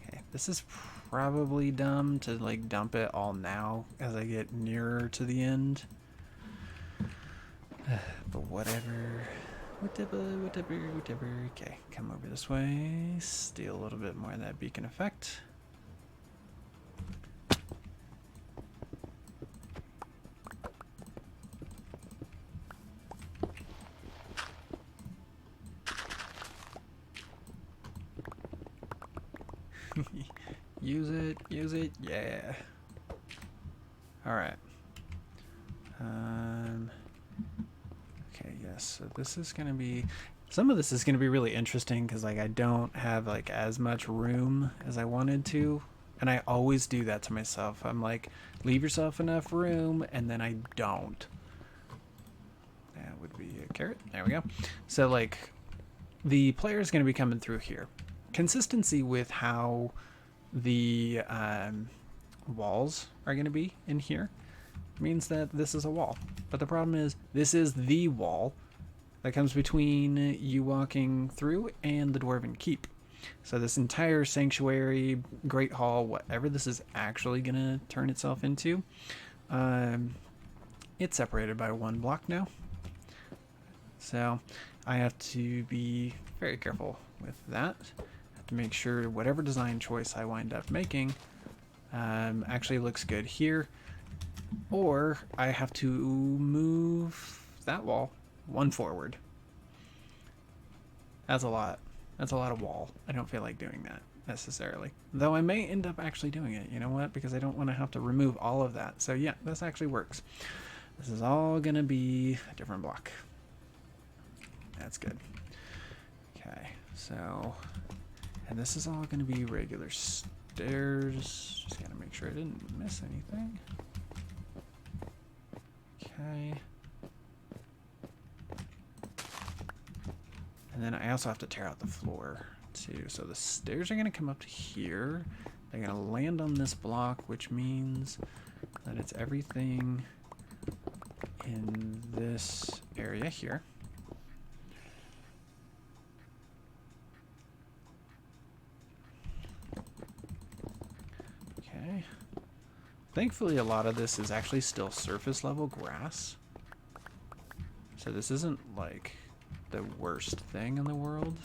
Okay, this is probably dumb to like dump it all now as I get nearer to the end. But whatever. Okay, come over this way. Steal a little bit more of that beacon effect. Use it, yeah. Alright. Okay, yes, so this is gonna be, some of this is gonna be really interesting because like I don't have like as much room as I wanted to, and I always do that to myself. I'm like, leave yourself enough room, and then I don't. That would be a carrot. There we go. So like, the player is gonna be coming through here. Consistency with how the walls are going to be in here means that this is a wall. But the problem is, this is the wall that comes between you walking through and the Dwarven Keep. So this entire sanctuary, Great Hall, whatever this is actually going to turn itself into, it's separated by one block now. So I have to be very careful with that. To make sure whatever design choice I wind up making actually looks good here, or I have to move that wall one forward. That's a lot. That's a lot of wall. I don't feel like doing that necessarily, though I may end up actually doing it. You know what? Because I don't want to have to remove all of that. So yeah, this actually works. This is all gonna be a different block. That's good. Okay, so. And this is all going to be regular stairs. Just got to make sure I didn't miss anything. Okay. And then I also have to tear out the floor too. So the stairs are going to come up to here. They're going to land on this block, which means that it's everything in this area here. Thankfully, a lot of this is actually still surface level grass. So this isn't like the worst thing in the world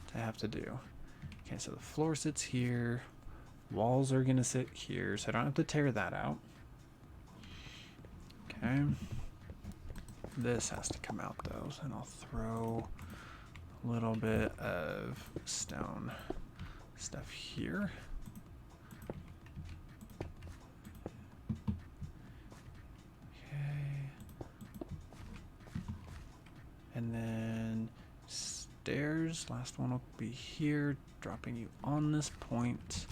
to have to do. Okay, so the floor sits here. Walls are gonna sit here, so I don't have to tear that out. Okay. This has to come out though, and I'll throw a little bit of stone stuff here. And then stairs, last one will be here, dropping you on this point.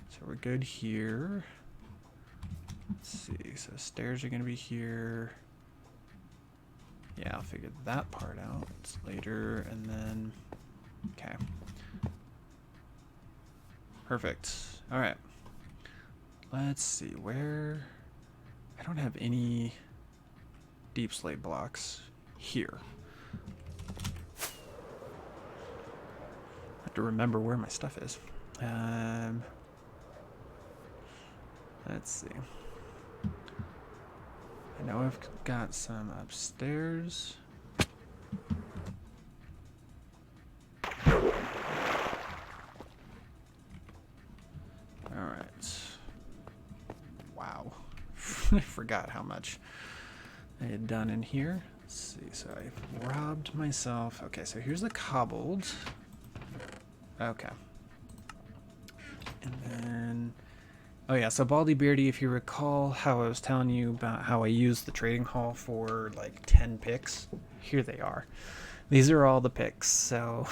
So we're good here. Let's see, so stairs are gonna be here. Yeah, I'll figure that part out later, and then, okay. Perfect, all right. Let's see, where, I don't have any deep slate blocks here. I have to remember where my stuff is. Let's see. I know I've got some upstairs. Alright. Wow. I forgot how much I had done in here. Let's see, so I robbed myself. Okay, so here's the cobbled. Okay. And then, oh yeah, so Baldy Beardy, if you recall how I was telling you about how I used the trading hall for like 10 picks, here they are. These are all the picks. So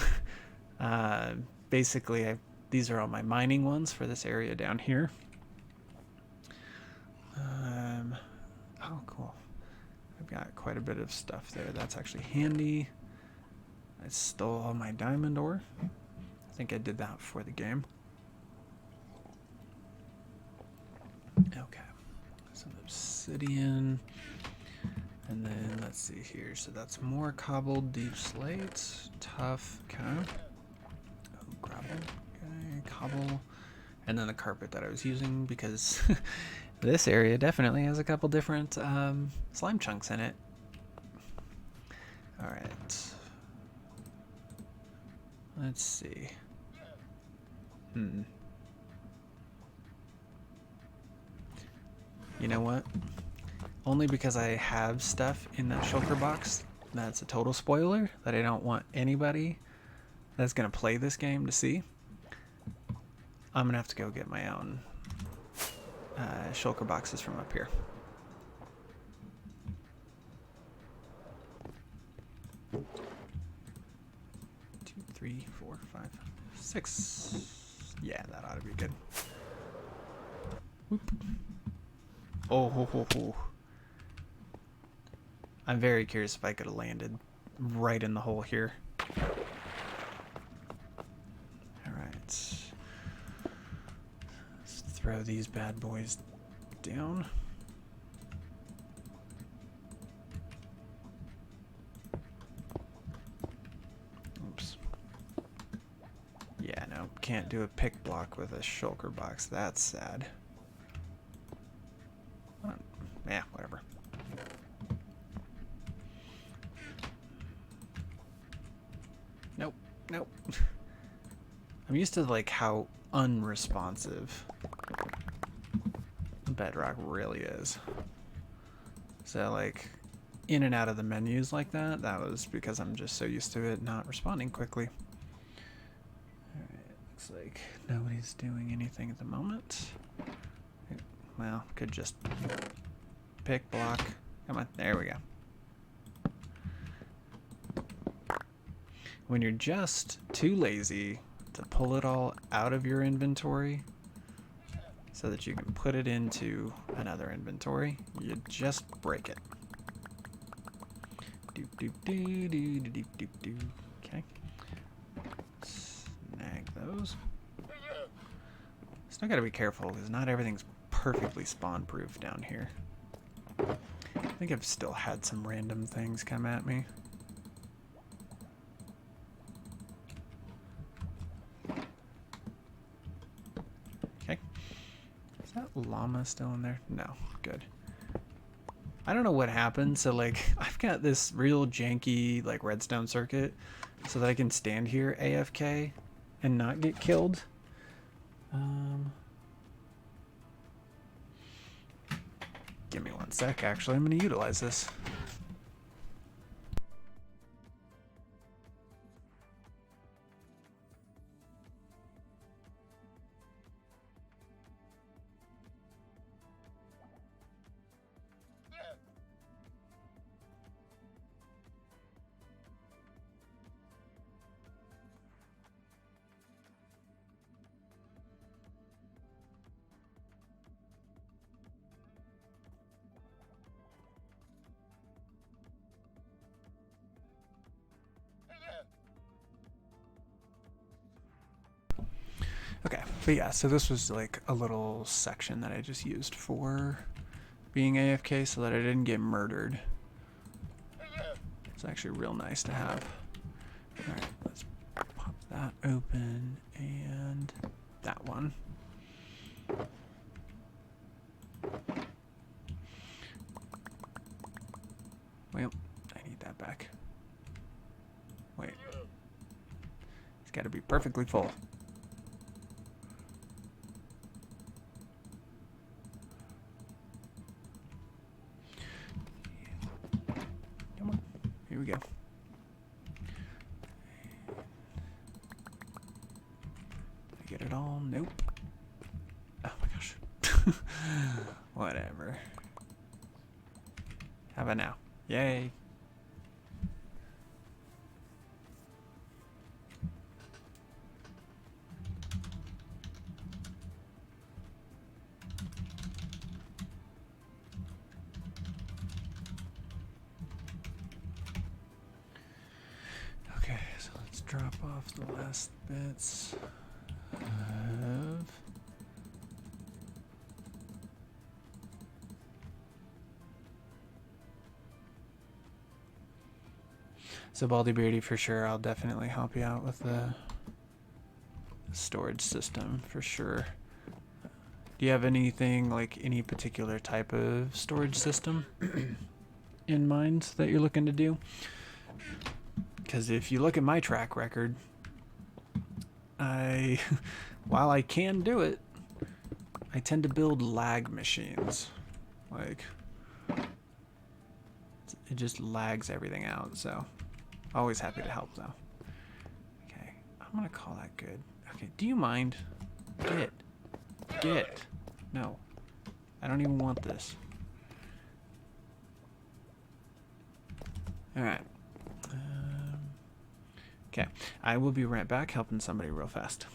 basically, these are all my mining ones for this area down here. Oh, cool. I've got quite a bit of stuff there. That's actually handy. I stole all my diamond ore. I think I did that for the game. Okay. Some obsidian. And then let's see here. So that's more cobbled deep slates. Tough. Okay. Oh, gravel. Okay. Cobble. And then the carpet that I was using because this area definitely has a couple different slime chunks in it. All right. Let's see. You know what? Only because I have stuff in that shulker box that's a total spoiler that I don't want anybody that's going to play this game to see. I'm going to have to go get my own shulker boxes from up here. Two, 3, 4, 5, 6. Yeah, that ought to be good. Whoop. Oh, ho, ho, ho. I'm very curious if I could have landed right in the hole here. Alright. Let's throw these bad boys down. Oops. Yeah, no, can't do a pick block with a shulker box. That's sad. Yeah, whatever. Nope, nope. I'm used to like how unresponsive Bedrock really is. So like in and out of the menus like that, that was because I'm just so used to it not responding quickly. Alright, looks like nobody's doing anything at the moment. Well, could just pick, block. Come on, there we go. When you're just too lazy to pull it all out of your inventory so that you can put it into another inventory, you just break it. Doop, doop, doo, doo, doo, doo, doo, doo. Okay. Snag those. Still gotta be careful because not everything's perfectly spawn proof down here. I think I've still had some random things come at me. Okay. Is that llama still in there? No. Good. I don't know what happened. So like I've got this real janky like redstone circuit so that I can stand here AFK and not get killed. Give me one sec, actually. I'm going to utilize this. Okay, but yeah, so this was like a little section that I just used for being AFK so that I didn't get murdered. It's actually real nice to have. Alright, let's pop that open and that one. Well, I need that back. Wait. It's gotta be perfectly full. Here we go. Did I get it all? Nope. Oh my gosh. Whatever. How about now? Yay. Okay, so let's drop off the last bits of... So Baldy Beardy, for sure, I'll definitely help you out with the storage system, for sure. Do you have anything, like any particular type of storage system in mind that you're looking to do? Because if you look at my track record, while I can do it, I tend to build lag machines. Like, it just lags everything out, so always happy to help though. Okay, I'm gonna call that good. Okay, do you mind? Get. No, I don't even want this. All right. Okay, I will be right back helping somebody real fast.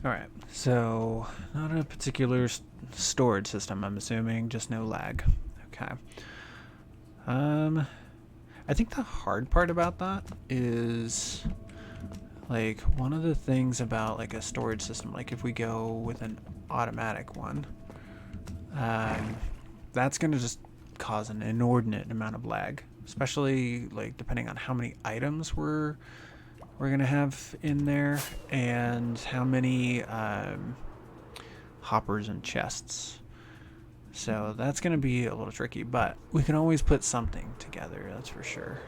Alright, so not a particular storage system, I'm assuming, just no lag. Okay. I think the hard part about that is, like, one of the things about, like, a storage system, like if we go with an automatic one, that's going to just cause an inordinate amount of lag, especially, like, depending on how many items we're going to have in there and how many hoppers and chests. So that's going to be a little tricky, but we can always put something together, that's for sure.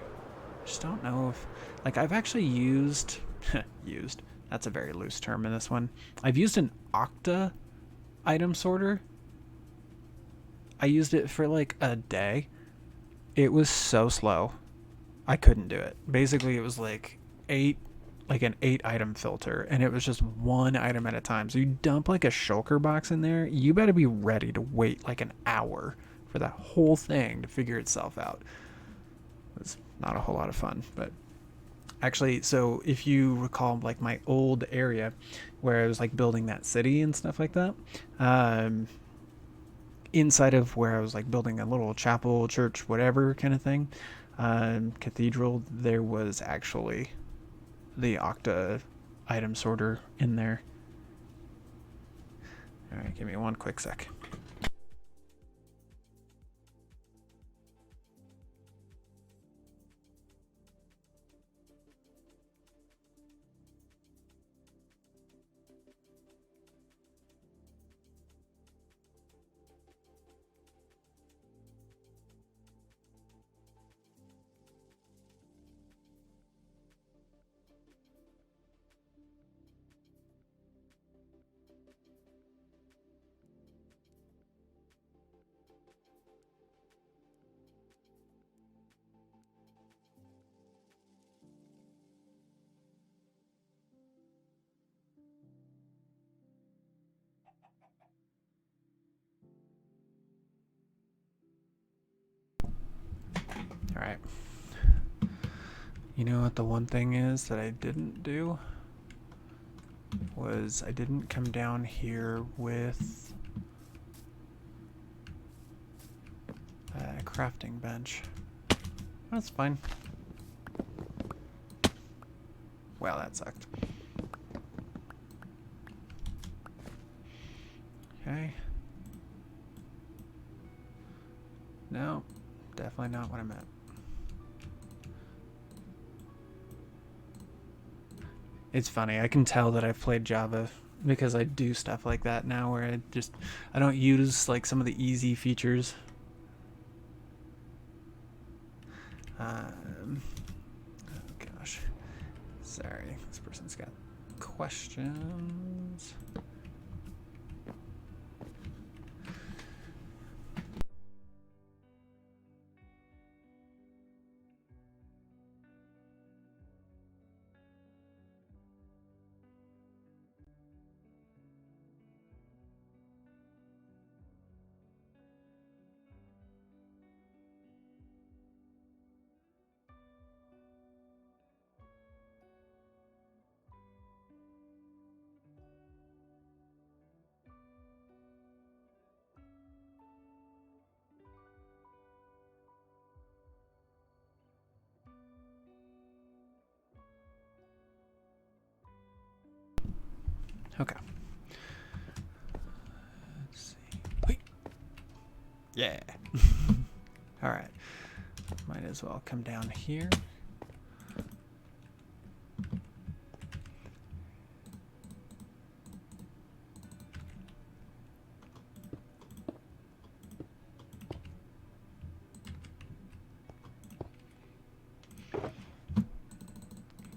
Just don't know if, like, I've actually used, that's a very loose term in this one. I've used an Octa item sorter. I used it for like a day. It was so slow. I couldn't do it. Basically, it was like an 8 item filter, and it was just one item at a time. So you dump like a shulker box in there, you better be ready to wait like an hour for that whole thing to figure itself out. It's not a whole lot of fun, but actually, so if you recall, like my old area where I was like building that city and stuff like that, inside of where I was like building a little chapel, church, whatever kind of thing, cathedral, there was actually the Octa item sorter in there. Alright, give me one quick sec. Alright. You know what the one thing is that I didn't do? Was I didn't come down here with Crafting bench. That's fine. Well, that sucked. Okay. No, definitely not what I meant. It's funny, I can tell that I've played Java because I do stuff like that now where I don't use like some of the easy features. Oh gosh. Sorry, this person's got questions. Okay. Let's see. Wait. Yeah. All right. Might as well come down here.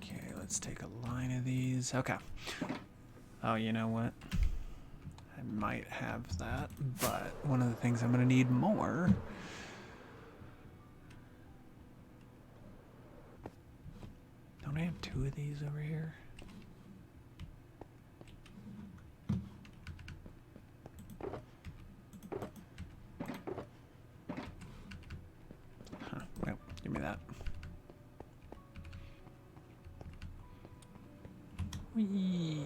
Okay, let's take a line of these. Okay. Oh, you know what? I might have that, but one of the things I'm going to need more. Don't I have two of these over here? Huh, well, give me that. Whee.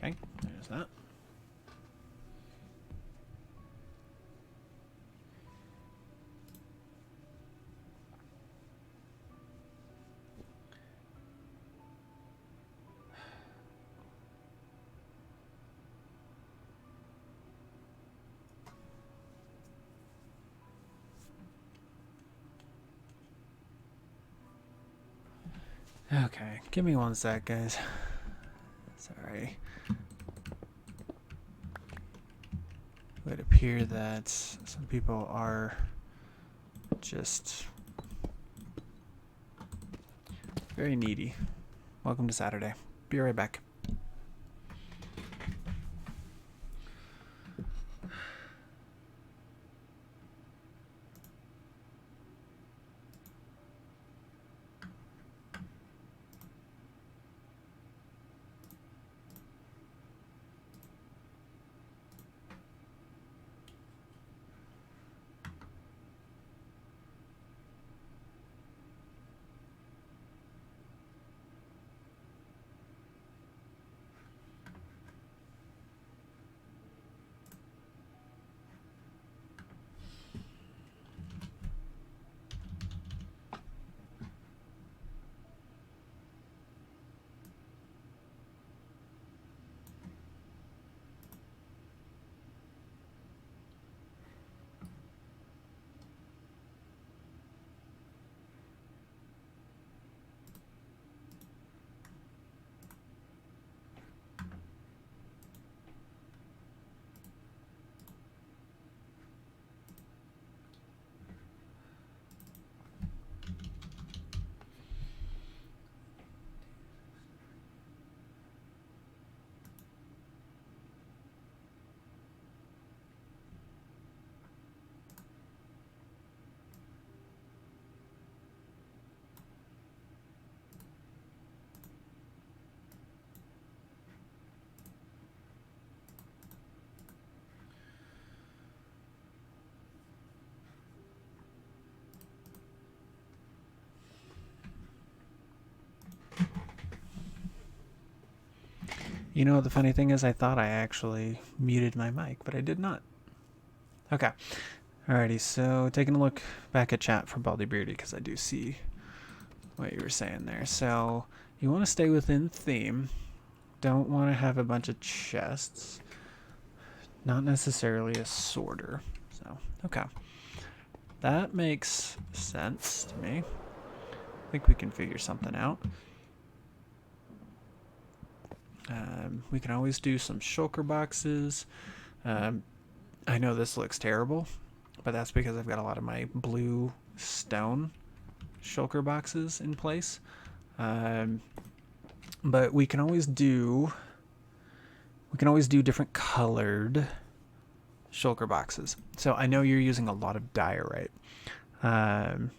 Okay, there's that. Okay, give me one sec, guys. Sorry. It would appear that some people are just very needy. Welcome to Saturday. Be right back. You know what the funny thing is? I thought I actually muted my mic, but I did not. Okay. Alrighty, so taking a look back at chat for Baldy Beardy, because I do see what you were saying there. So you want to stay within theme. Don't want to have a bunch of chests. Not necessarily a sorter. So, okay. That makes sense to me. I think we can figure something out. We can always do some shulker boxes. I know this looks terrible, but that's because I've got a lot of my blue stone shulker boxes in place. But we can always do different colored shulker boxes. So I know you're using a lot of diorite. I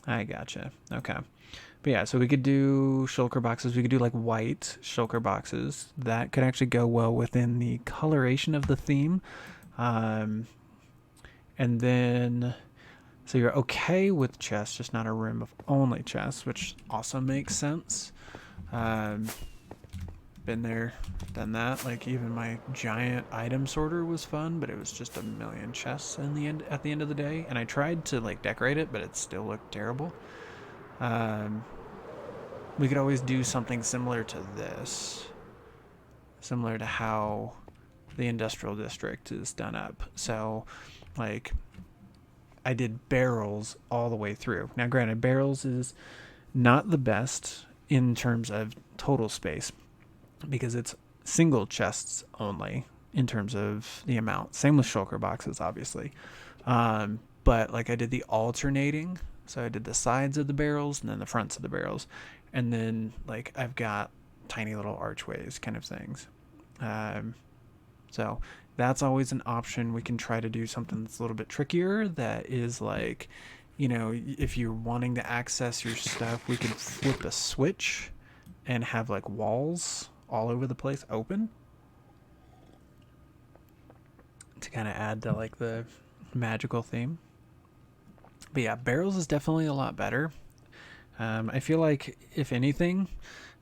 gotcha. Okay. But yeah, so we could do shulker boxes. We could do like white shulker boxes. That could actually go well within the coloration of the theme. And then, so you're okay with chests, just not a room of only chests, which also makes sense. Been there, done that. Like even my giant item sorter was fun, but it was just a million chests in the end. At the end of the day, and I tried to like decorate it, but it still looked terrible. We could always do something similar to this, similar to how the industrial district is done up. So, like, I did barrels all the way through. Now, granted, barrels is not the best in terms of total space because it's single chests only in terms of the amount. Same with shulker boxes, obviously. But like I did the alternating, so I did the sides of the barrels and then the fronts of the barrels, and then like I've got tiny little archways kind of things. So that's always an option. We can try to do something that's a little bit trickier that is like, you know, if you're wanting to access your stuff, we could flip a switch and have like walls all over the place open to kind of add to like the magical theme. But yeah, barrels is definitely a lot better. I feel like if anything,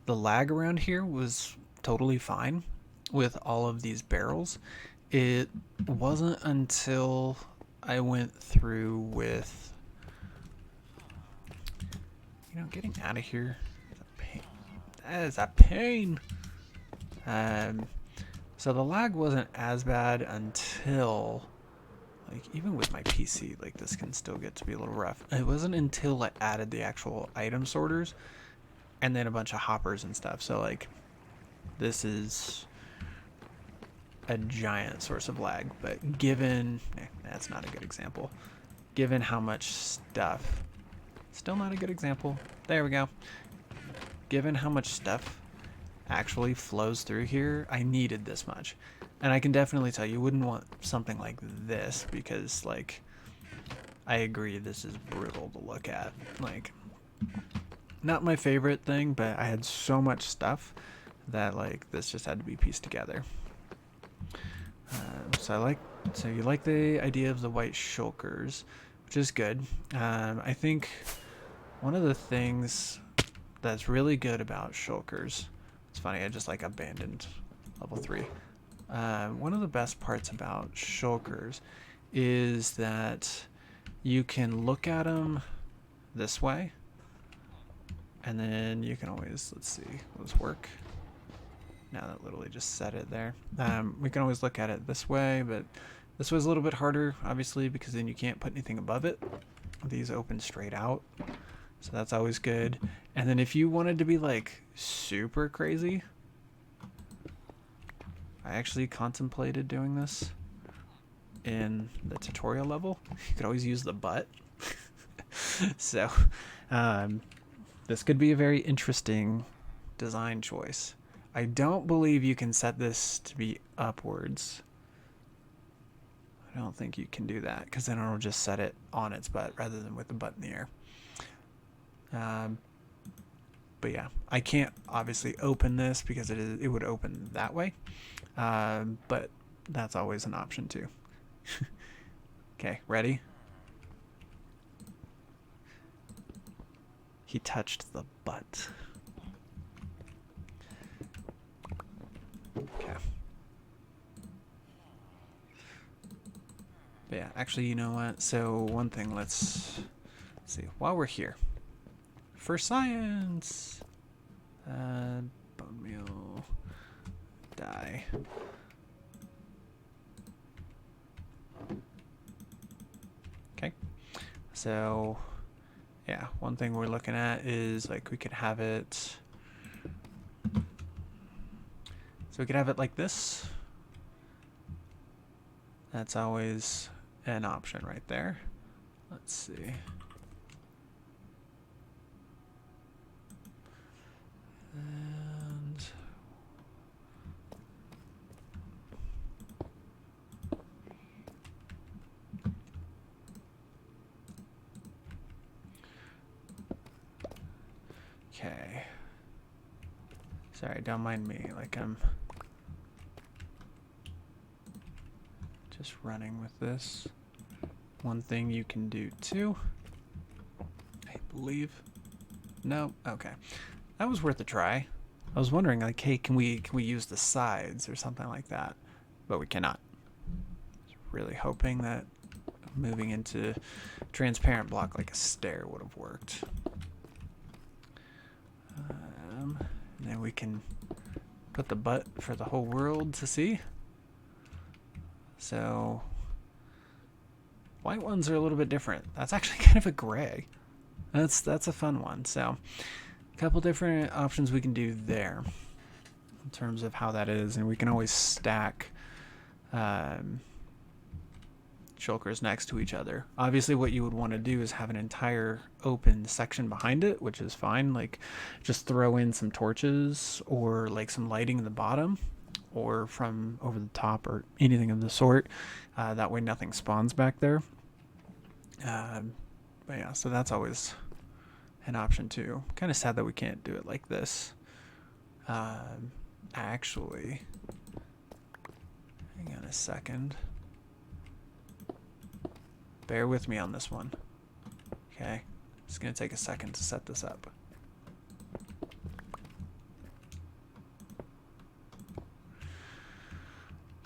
the lag around here was totally fine with all of these barrels. It wasn't until I went through with, you know, getting out of here is a pain. That is a pain. So the lag wasn't as bad until, like, even with my PC, like, this can still get to be a little rough. It wasn't until I added the actual item sorters and then a bunch of hoppers and stuff. So, like, this is a giant source of lag. But given, that's not a good example. Given how much stuff, still not a good example. There we go. Given how much stuff actually flows through here, I needed this much. And I can definitely tell you wouldn't want something like this because, like, I agree this is brutal to look at. Like, not my favorite thing, but I had so much stuff that, like, this just had to be pieced together. So you like the idea of the white shulkers, which is good. I think one of the things that's really good about shulkers, it's funny, I just like abandoned level 3. One of the best parts about shulkers is that you can look at them this way, and then you can always, let's see, will this work? No, that literally just set it there. We can always look at it this way, but this was a little bit harder, obviously, because then you can't put anything above it. These open straight out, so that's always good. And then if you wanted to be like super crazy, I actually contemplated doing this in the tutorial level. You could always use the butt. So this could be a very interesting design choice. I don't believe you can set this to be upwards. I don't think you can do that because then it'll just set it on its butt rather than with the butt in the air. But yeah, I can't obviously open this because it would open that way. But that's always an option too. Okay, ready? He touched the butt. But yeah, actually, you know what? So one thing, let's see. While we're here, for science, bone meal, dye. Okay. So yeah, one thing we're looking at is like we could have it. So we could have it like this. That's always an option right there. Let's see. And okay. Sorry, don't mind me. Like I'm just running with this. One thing you can do too, I believe. No, okay. That was worth a try. I was wondering, like, hey, can we use the sides or something like that? But we cannot. Really hoping that moving into transparent block like a stair would have worked. And then we can put the butt for the whole world to see. So white ones are a little bit different. That's actually kind of a gray. That's a fun one. So a couple different options we can do there in terms of how that is, and we can always stack shulkers next to each other. Obviously what you would want to do is have an entire open section behind it, which is fine. Like just throw in some torches or like some lighting in the bottom or from over the top or anything of the sort. That way nothing spawns back there. But yeah, so that's always an option too. Kind of sad that we can't do it like this. Actually, hang on a second. Bear with me on this one. Okay, it's gonna take a second to set this up.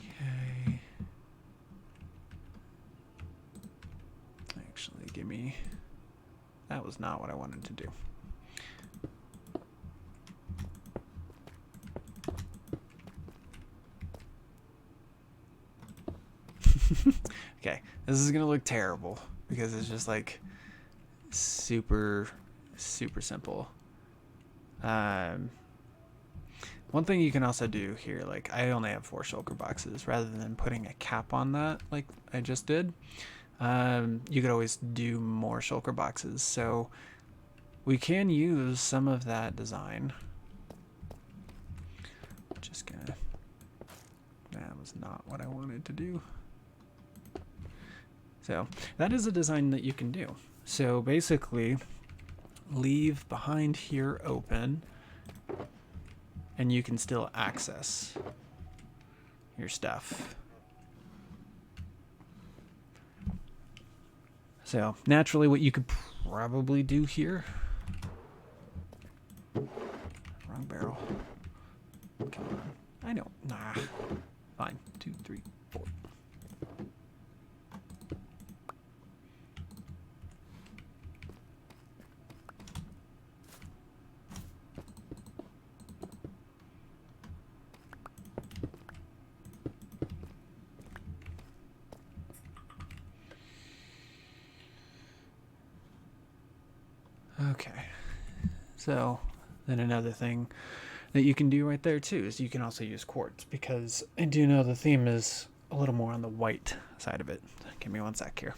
Okay. Actually, give me... That was not what I wanted to do. Okay, this is gonna look terrible because it's just like super simple. One thing you can also do here, like I only have 4 shulker boxes, rather than putting a cap on that like I just did, you could always do more shulker boxes. So we can use some of that design. Just gonna... That was not what I wanted to do. So that is a design that you can do. So basically, leave behind here open, and you can still access your stuff. So naturally what you could probably do here... Wrong barrel. Come on. I know. Nah. Fine. 2, 3, 4. Okay, so then another thing that you can do right there too is you can also use quartz, because I do know the theme is a little more on the white side of it. Give me one sec here.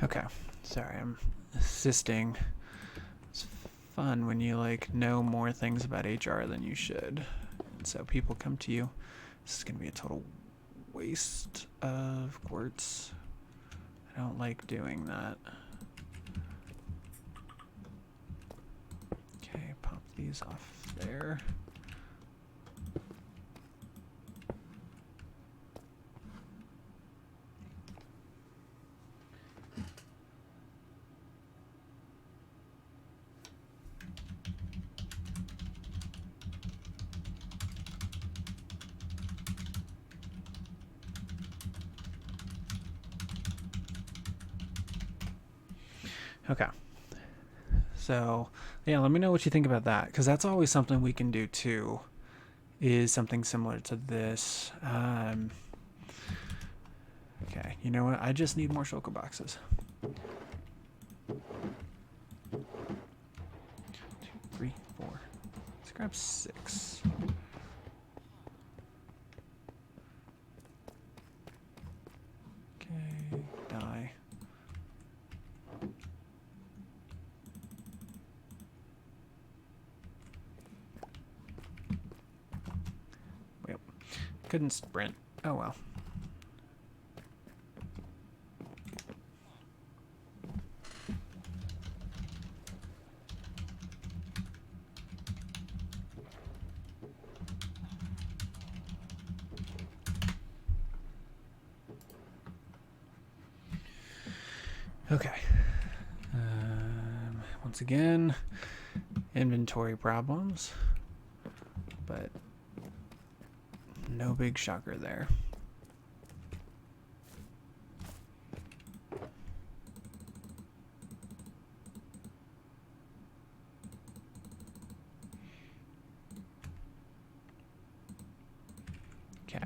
Okay, sorry, I'm assisting. It's fun when you like know more things about HR than you should, and so people come to you. This is gonna be a total waste of quartz. I don't like doing that. Okay, pop these off there. Okay. So, yeah, let me know what you think about that, because that's always something we can do too, is something similar to this. Okay, you know what? I just need more shulker boxes. 2, 3, 4. Let's grab 6. Okay, die. Yep. Couldn't sprint. Oh well. Okay. Once again, inventory problems, but no big shocker there. Okay.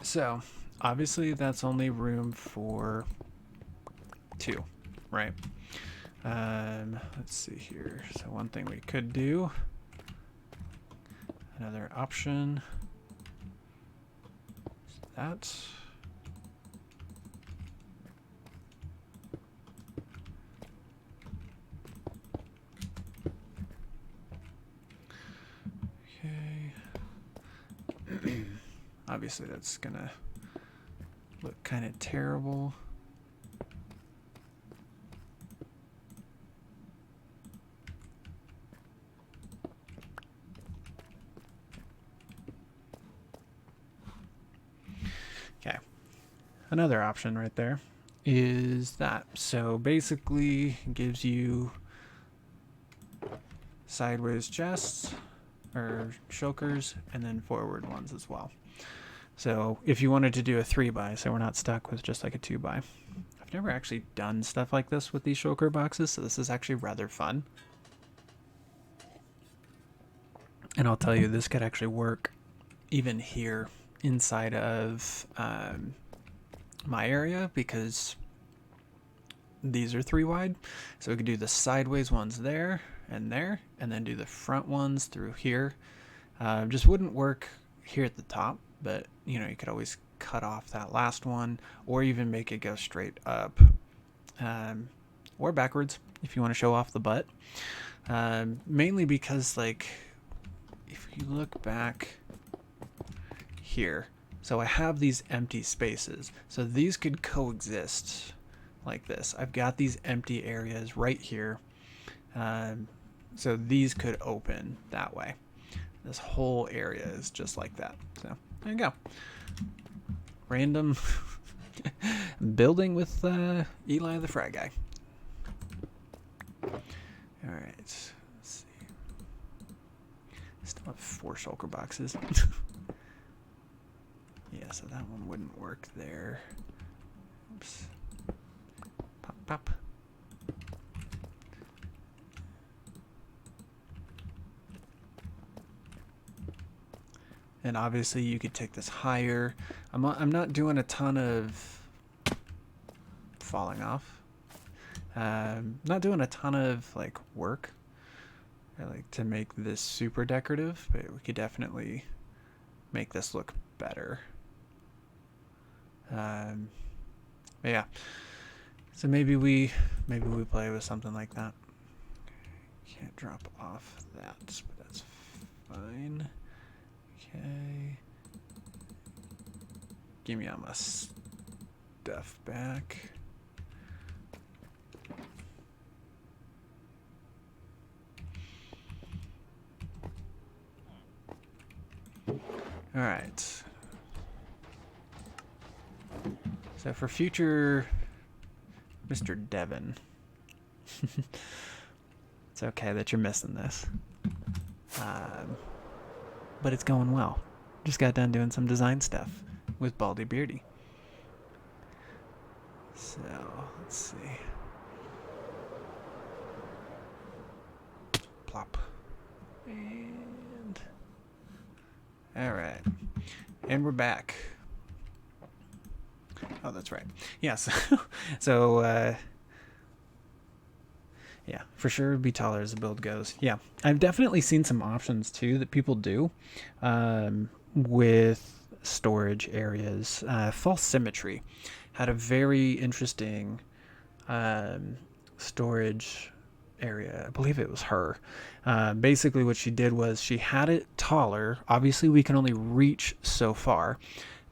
So, obviously that's only room for 2, right? Let's see here. So one thing we could do, another option, is that. Okay. Obviously that's gonna look kind of terrible. Okay. Another option right there is that. So basically it gives you sideways chests or shulkers and then forward ones as well. So if you wanted to do a 3x, so we're not stuck with just like a 2x. I've never actually done stuff like this with these shulker boxes, so this is actually rather fun. And I'll tell you, this could actually work even here inside of my area, because these are 3 wide. So we could do the sideways ones there, and then do the front ones through here. Just wouldn't work here at the top, but you know, you could always cut off that last one, or even make it go straight up, or backwards if you want to show off the butt. Mainly because, like, if you look back here, so I have these empty spaces, so these could coexist like this. I've got these empty areas right here, so these could open that way. This whole area is just like that. So there you go. Random building with Eli the Fry Guy. All right, let's see. Still have 4 shulker boxes. Yeah, so that one wouldn't work there. Oops. Pop, pop. And obviously you could take this higher. I'm not doing a ton of falling off. Not doing a ton of like work. I like to make this super decorative, but we could definitely make this look better. But yeah. So maybe we play with something like that. Can't drop off that, but that's fine. Okay. Give me all my stuff back. All right. So for future Mr. Devon, it's okay that you're missing this. But it's going well. Just got done doing some design stuff with Baldy Beardy. So, let's see. plop. And all right, and we're back. Oh, that's right. Yes. So yeah, for sure it'd be taller as the build goes. Yeah, I've definitely seen some options too that people do with storage areas. False Symmetry had a very interesting storage area. I believe it was her. Basically, what she did was she had it taller. Obviously, we can only reach so far,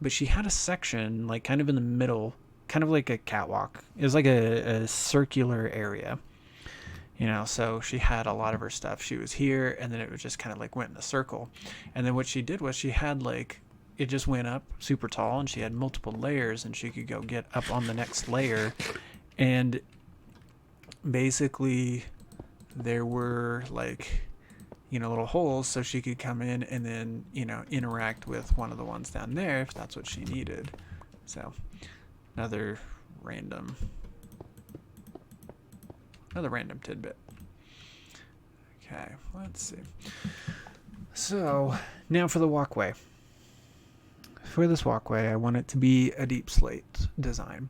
but she had a section like kind of in the middle, kind of like a catwalk. It was like a circular area. You know, so she had a lot of her stuff. She was here, and then it was just kind of like went in a circle. And then what she did was she had like, it just went up super tall, and she had multiple layers, and she could go get up on the next layer. And basically, there were like, you know, little holes so she could come in and then, you know, interact with one of the ones down there if that's what she needed. So, another random tidbit. Okay, let's see. So now for the walkway. For this walkway, I want it to be a deep slate design.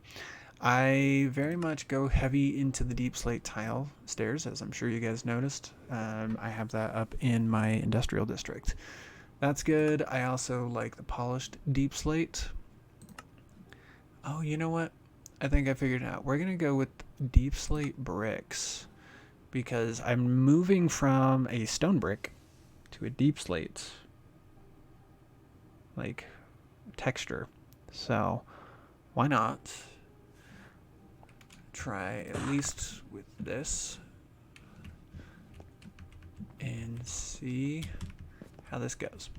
I very much go heavy into the deep slate tile stairs, as I'm sure you guys noticed. I have that up in my industrial district. That's good. I also like the polished deep slate. Oh, you know what? I think I figured it out. We're going to go with deep slate bricks because I'm moving from a stone brick to a deep slate like texture. So why not try at least with this and see how this goes.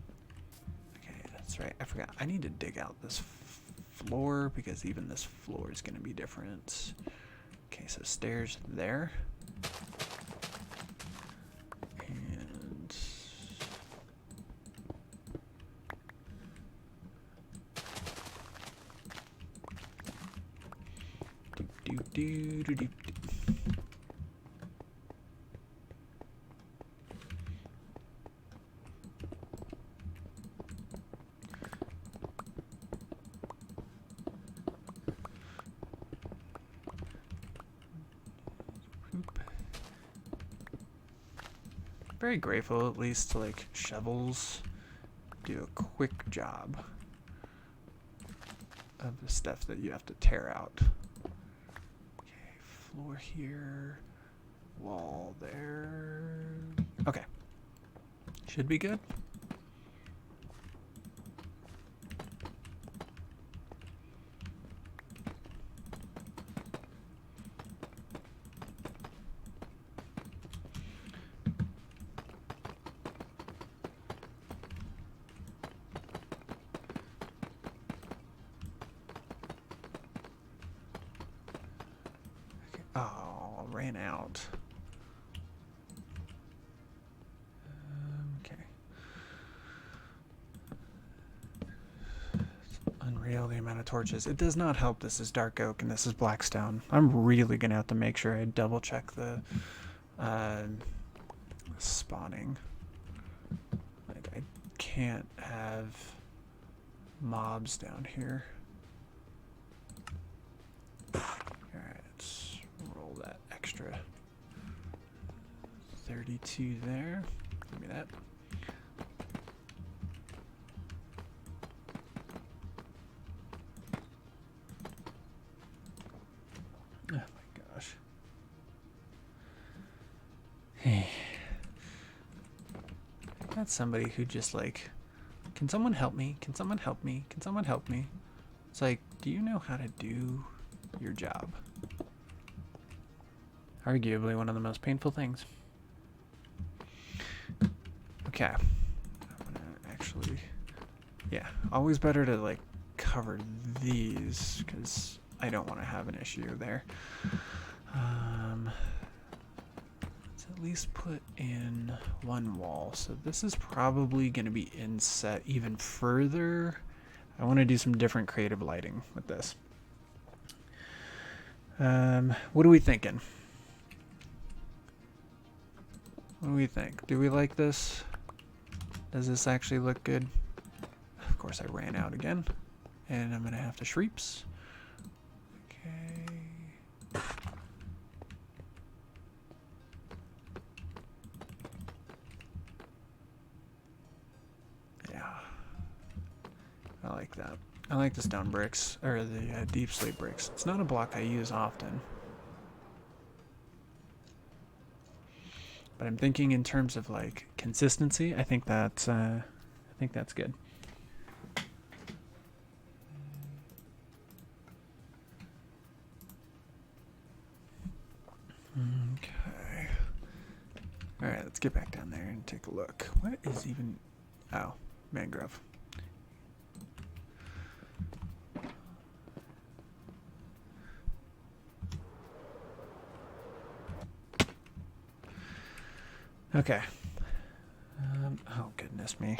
Okay, that's right. I forgot. I need to dig out this floor because even this floor is going to be different. Okay, so stairs there. And do. Very grateful at least to like shovels do a quick job of the stuff that you have to tear out. Okay, floor here, wall there. Okay, should be good. Oh, ran out. Okay. It's unreal the amount of torches. It does not help this is dark oak and this is blackstone. I'm really going to have to make sure I double check the spawning. Like, I can't have mobs down here. Roll that extra 32 there. Give me that. Oh my gosh. Hey. That's somebody who just like, can someone help me? Can someone help me? Can someone help me? It's like, do you know how to do your job? Arguably one of the most painful things. Okay. I'm gonna actually, yeah, always better to like cover these because I don't want to have an issue there. Let's at least put in one wall. So this is probably going to be inset even further. I want to do some different creative lighting with this. What are we thinking? What do we think? Do we like this? Does this actually look good? Of course, I ran out again. And I'm gonna have to shreeps. Okay. Yeah. I like that. I like the stone bricks, or the deep slate bricks. It's not a block I use often. But I'm thinking in terms of like consistency, I think that's good. Okay. All right, let's get back down there and take a look. What is even? Oh, mangrove. Okay. Oh, goodness me.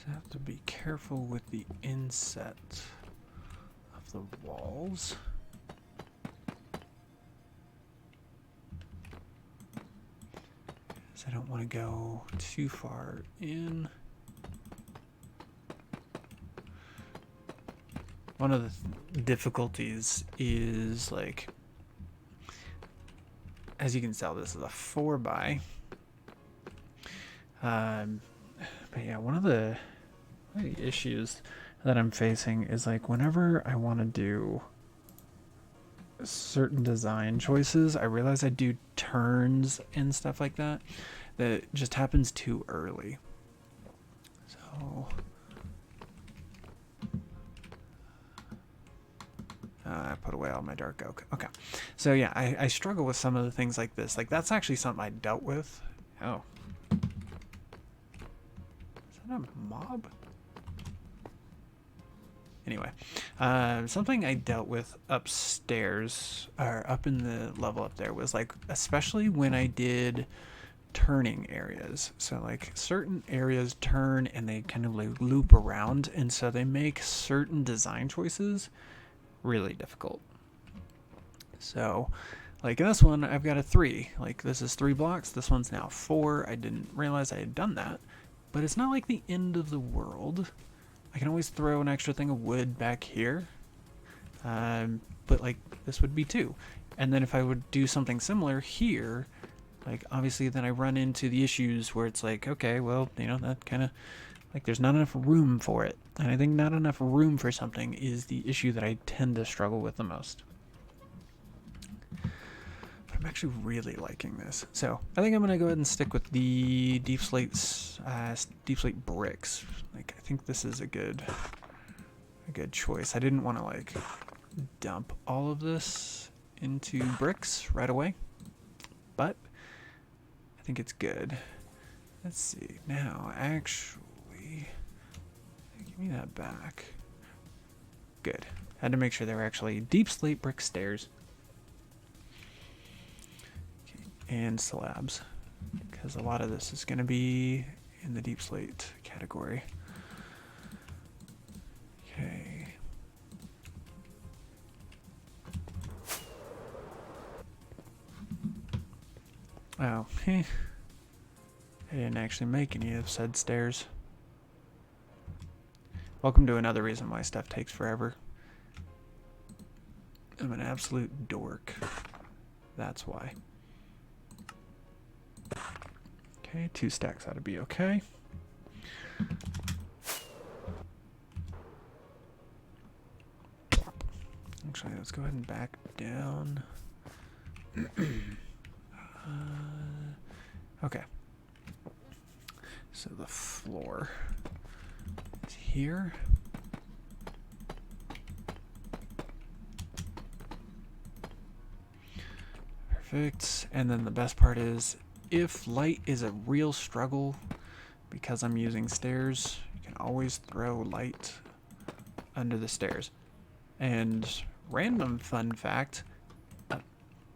Have to be careful with the inset of the walls. Because I don't want to go too far in. One of the difficulties is like, as you can tell, this is a 4x. But yeah, one of the issues that I'm facing is like whenever I want to do certain design choices, I realize I do turns and stuff like that just happens too early. So I put away all my dark oak. Okay, so yeah, I struggle with some of the things like this. Like that's actually something I dealt with. Oh, is that a mob? Anyway, something I dealt with upstairs, or up in the level up there, was like, especially when I did turning areas. So like certain areas turn and they kind of like loop around, and so they make certain design choices really difficult. So like in this one, I've got a 3. Like this is 3 blocks. This one's now 4. I didn't realize I had done that, but it's not like the end of the world. I can always throw an extra thing of wood back here, but like this would be 2. And then if I would do something similar here, like obviously then I run into the issues where it's like, okay, well, you know, that kind of like there's not enough room for it. And I think not enough room for something is the issue that I tend to struggle with the most. But I'm actually really liking this. So I think I'm going to go ahead and stick with the deep slate bricks. Like I think this is a good choice. I didn't want to like dump all of this into bricks right away, but I think it's good. Let's see. Now, actually, give me that back. Good. Had to make sure they were actually deep slate brick stairs. Okay. And slabs, because a lot of this is going to be in the deep slate category. Okay. Oh, I didn't actually make any of said stairs. Welcome to another reason why stuff takes forever. I'm an absolute dork. That's why. Okay, 2 stacks ought to be okay. Actually, let's go ahead and back down Okay. So the floor is here. Perfect. And then the best part is, if light is a real struggle, because I'm using stairs, you can always throw light under the stairs. And random fun fact,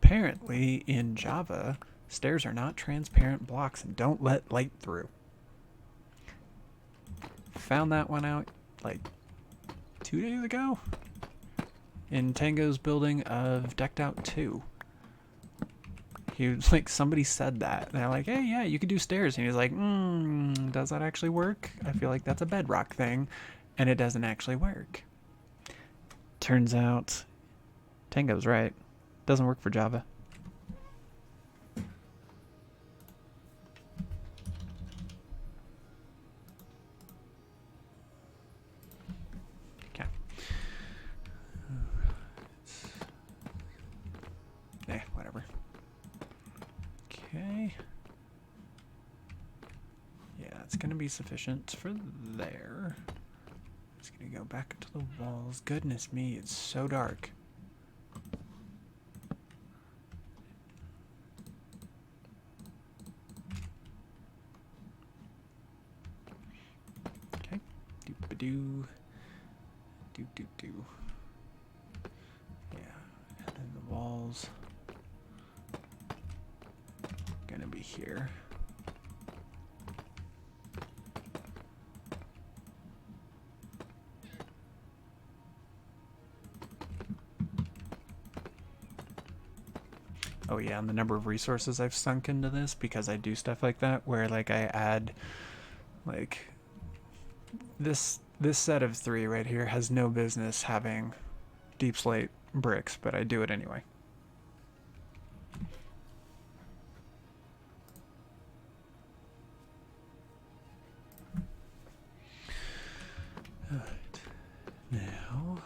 apparently in Java, stairs are not transparent blocks and don't let light through. Found that one out like 2 days ago in Tango's building of Decked Out 2. He was like, somebody said that. And they're like, hey, yeah, you could do stairs. And he was like, does that actually work? I feel like that's a Bedrock thing. And it doesn't actually work. Turns out, Tango's right. Doesn't work for Java. Okay. Whatever. Okay. Yeah, it's going to be sufficient for there. It's going to go back into the walls. Goodness me, it's so dark. Okay. Doop-a-doo. Doop-doop-doo. Yeah, and then the walls going to be here. Oh yeah, and the number of resources I've sunk into this because I do stuff like that, where like I add, like, this set of 3 right here has no business having deep slate bricks, but I do it anyway. All right, now.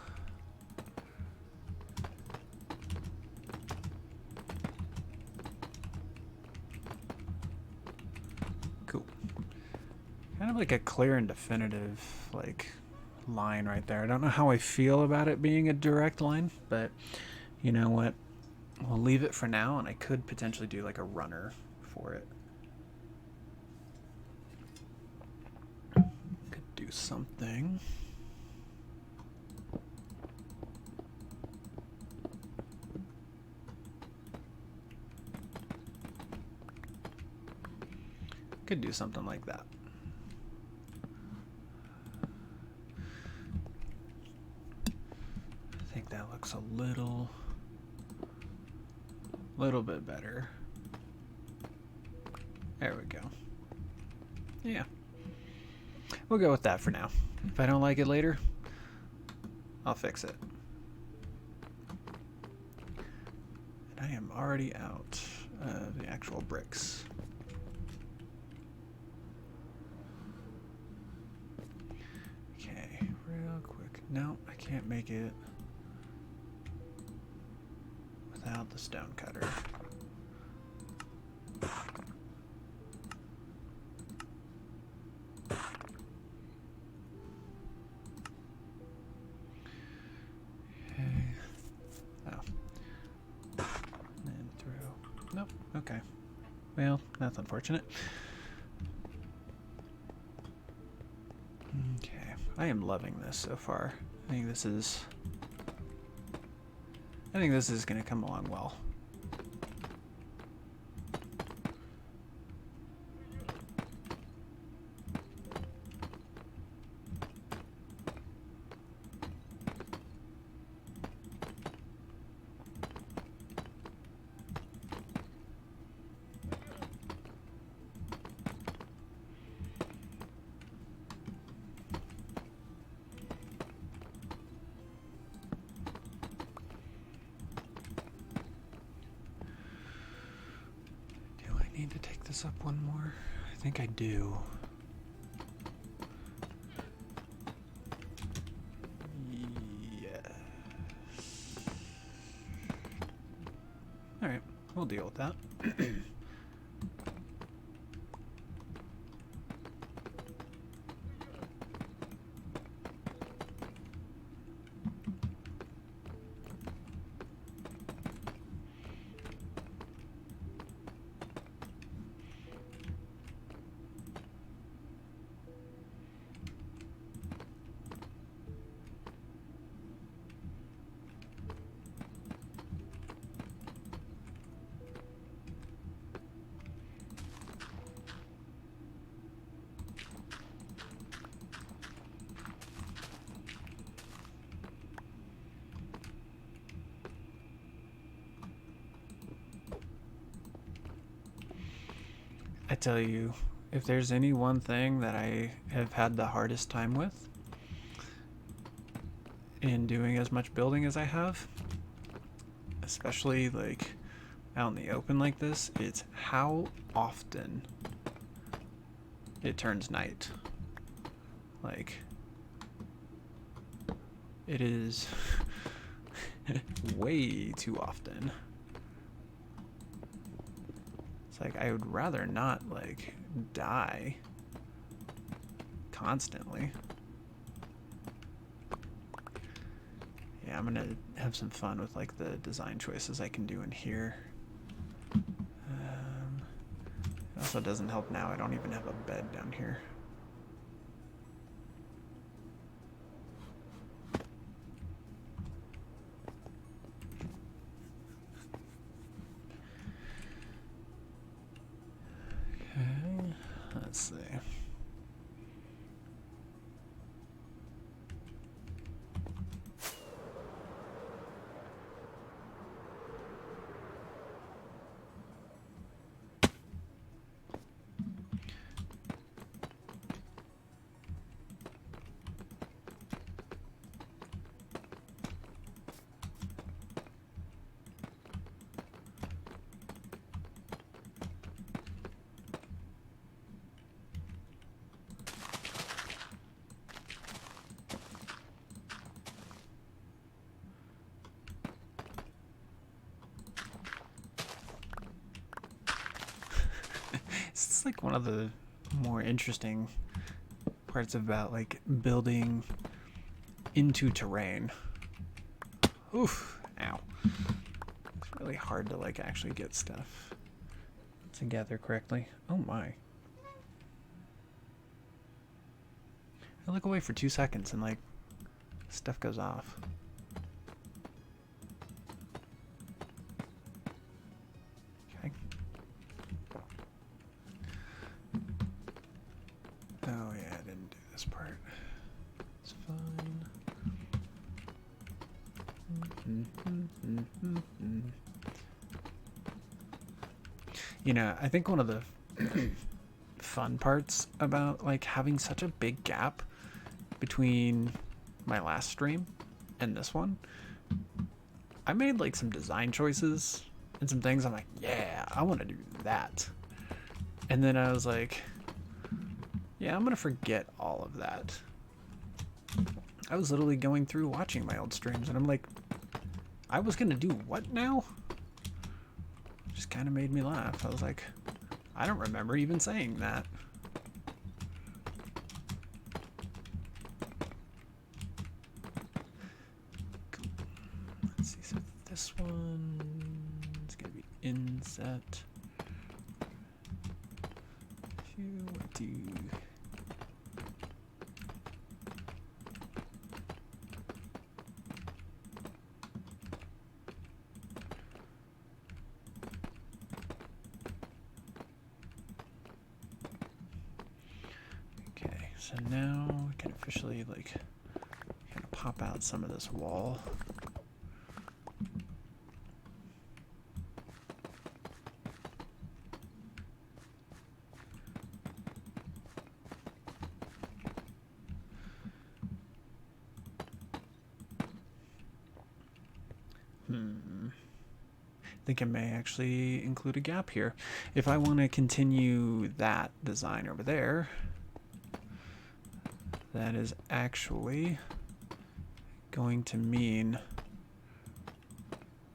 Cool. Kind of like a clear and definitive, like, line right there. I don't know how I feel about it being a direct line, but you know what? We'll leave it for now, and I could potentially do like a runner for it. Could do something. Could do something like that. I think that looks a little bit better. There we go. Yeah. We'll go with that for now. If I don't like it later, I'll fix it. And I am already out of the actual bricks. Okay, real quick. No, I can't make it without the stone cutter. Okay. Well, that's unfortunate. Okay. I am loving this so far. I think this is going to come along well. Need to take this up one more? I think I do. Yes. Alright. We'll deal with that. I tell you, if there's any one thing that I have had the hardest time with in doing as much building as I have, especially like out in the open like this, it's how often it turns night. Like, it is way too often. It's like I would rather not like die constantly. Yeah, I'm gonna have some fun with like the design choices I can do in here. It also doesn't help now I don't even have a bed down here. Okay, let's see. It's like one of the more interesting parts about like building into terrain. Oof, ow. It's really hard to like actually get stuff together correctly. Oh my. I look away for 2 seconds and like stuff goes off. Okay. Oh yeah, I didn't do this part. It's fine. You know, I think one of the fun parts about like having such a big gap between my last stream and this one, I made like some design choices and some things I'm like, yeah, I want to do that. And then I was like, yeah, I'm gonna forget all of that. I was literally going through watching my old streams and I'm like, I was gonna do what now? Just kind of made me laugh. I was like, I don't remember even saying that. Cool. Let's see, so this one is gonna be inset. What do so now we can officially like kind of pop out some of this wall. I think I may actually include a gap here. If I want to continue that design over there, that is actually going to mean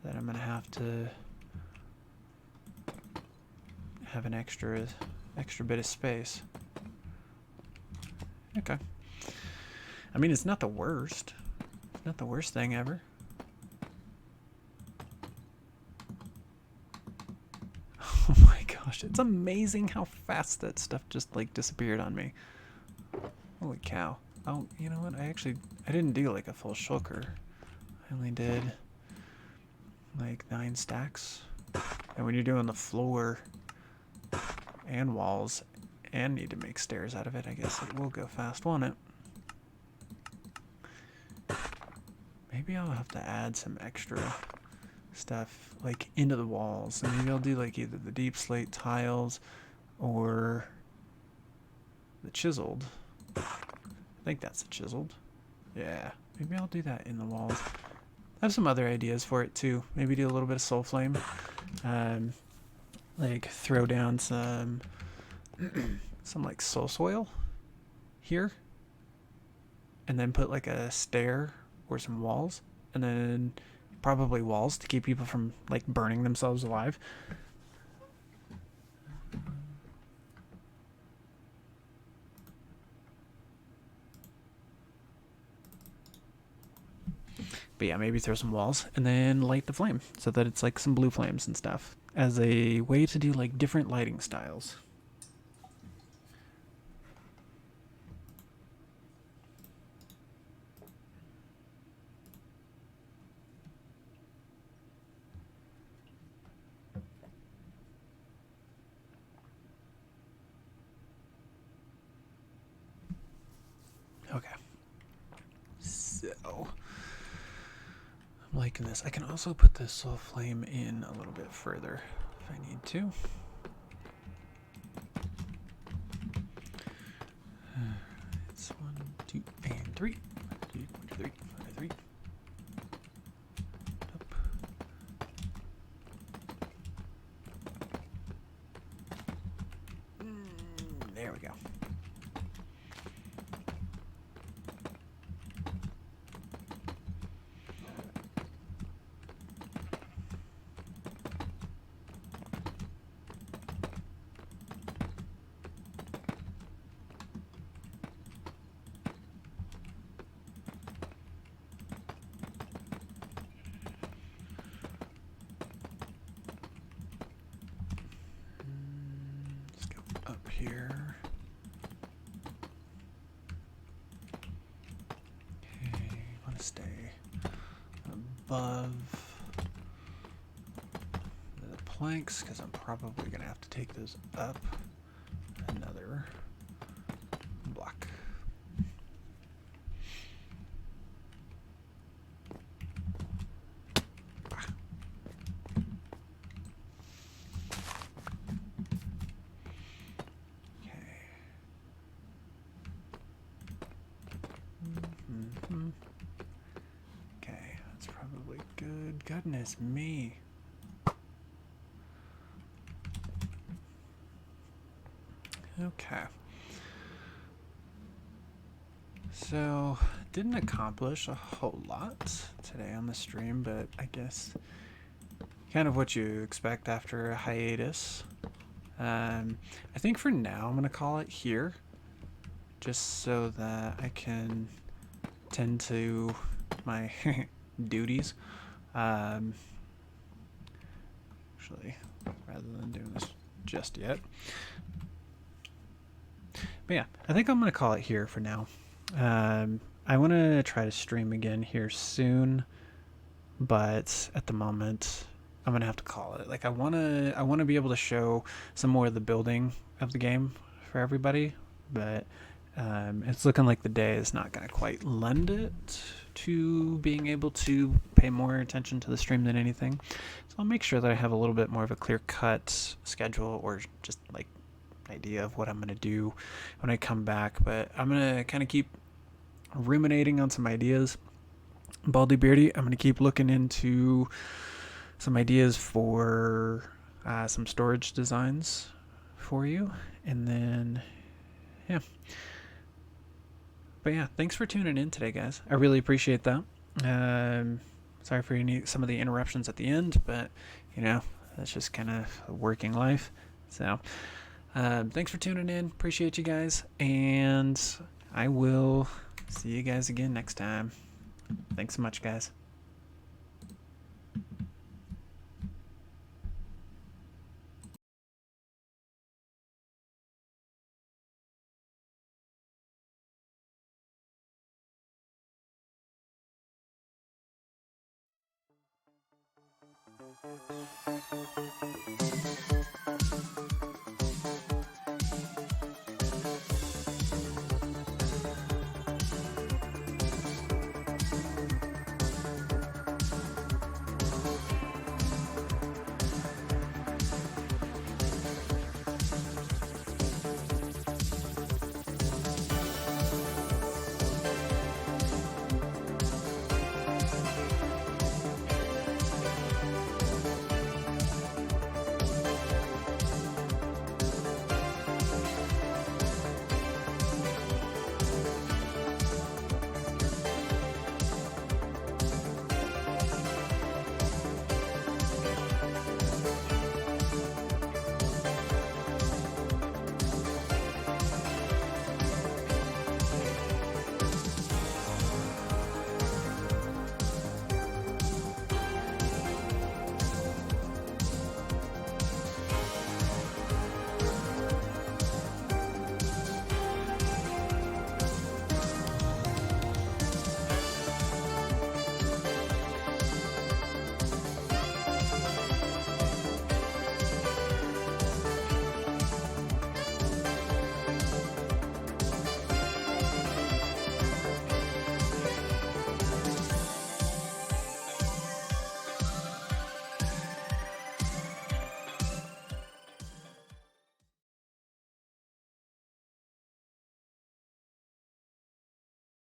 that I'm going to have to have an extra bit of space. Okay. I mean, it's not the worst. It's not the worst thing ever. Oh my gosh, it's amazing how fast that stuff just like disappeared on me. Holy cow. Oh, you know what? I didn't do like a full shulker. I only did like 9 stacks. And when you're doing the floor and walls and need to make stairs out of it, I guess it will go fast, won't it? Maybe I'll have to add some extra stuff like into the walls. And maybe I'll do like either the deep slate tiles or the chiseled. I think that's the chiseled. Yeah, maybe I'll do that in the walls. I have some other ideas for it too. Maybe do a little bit of soul flame. Like throw down some like soul soil here. And then put like a stair or some walls. And then probably walls to keep people from like burning themselves alive. But yeah, maybe throw some walls and then light the flame so that it's like some blue flames and stuff as a way to do like different lighting styles. Okay. So I'm liking this. I can also put the soul flame in a little bit further if I need to. It's 1, 2, and 3. 1, 2, 3, 3. Up. There we go. Here. Okay, I want to stay above the planks because I'm probably going to have to take those up another block. Okay, that's probably good. Goodness me. Okay. So, didn't accomplish a whole lot today on the stream, but I guess kind of what you expect after a hiatus. I think for now I'm going to call it here, just so that I can tend to my duties. Actually, rather than doing this just yet. But yeah, I think I'm going to call it here for now. I want to try to stream again here soon, but at the moment I'm going to have to call it. Like I want to be able to show some more of the building of the game for everybody, but it's looking like the day is not going to quite lend it to being able to pay more attention to the stream than anything. So I'll make sure that I have a little bit more of a clear-cut schedule or just like idea of what I'm going to do when I come back. But I'm going to kind of keep ruminating on some ideas. Baldy Beardy, I'm going to keep looking into some ideas for some storage designs for you. And then, yeah. But yeah, thanks for tuning in today, guys. I really appreciate that. Sorry for some of the interruptions at the end, but, you know, that's just kind of working life. So, thanks for tuning in. Appreciate you guys. And I will see you guys again next time. Thanks so much, guys.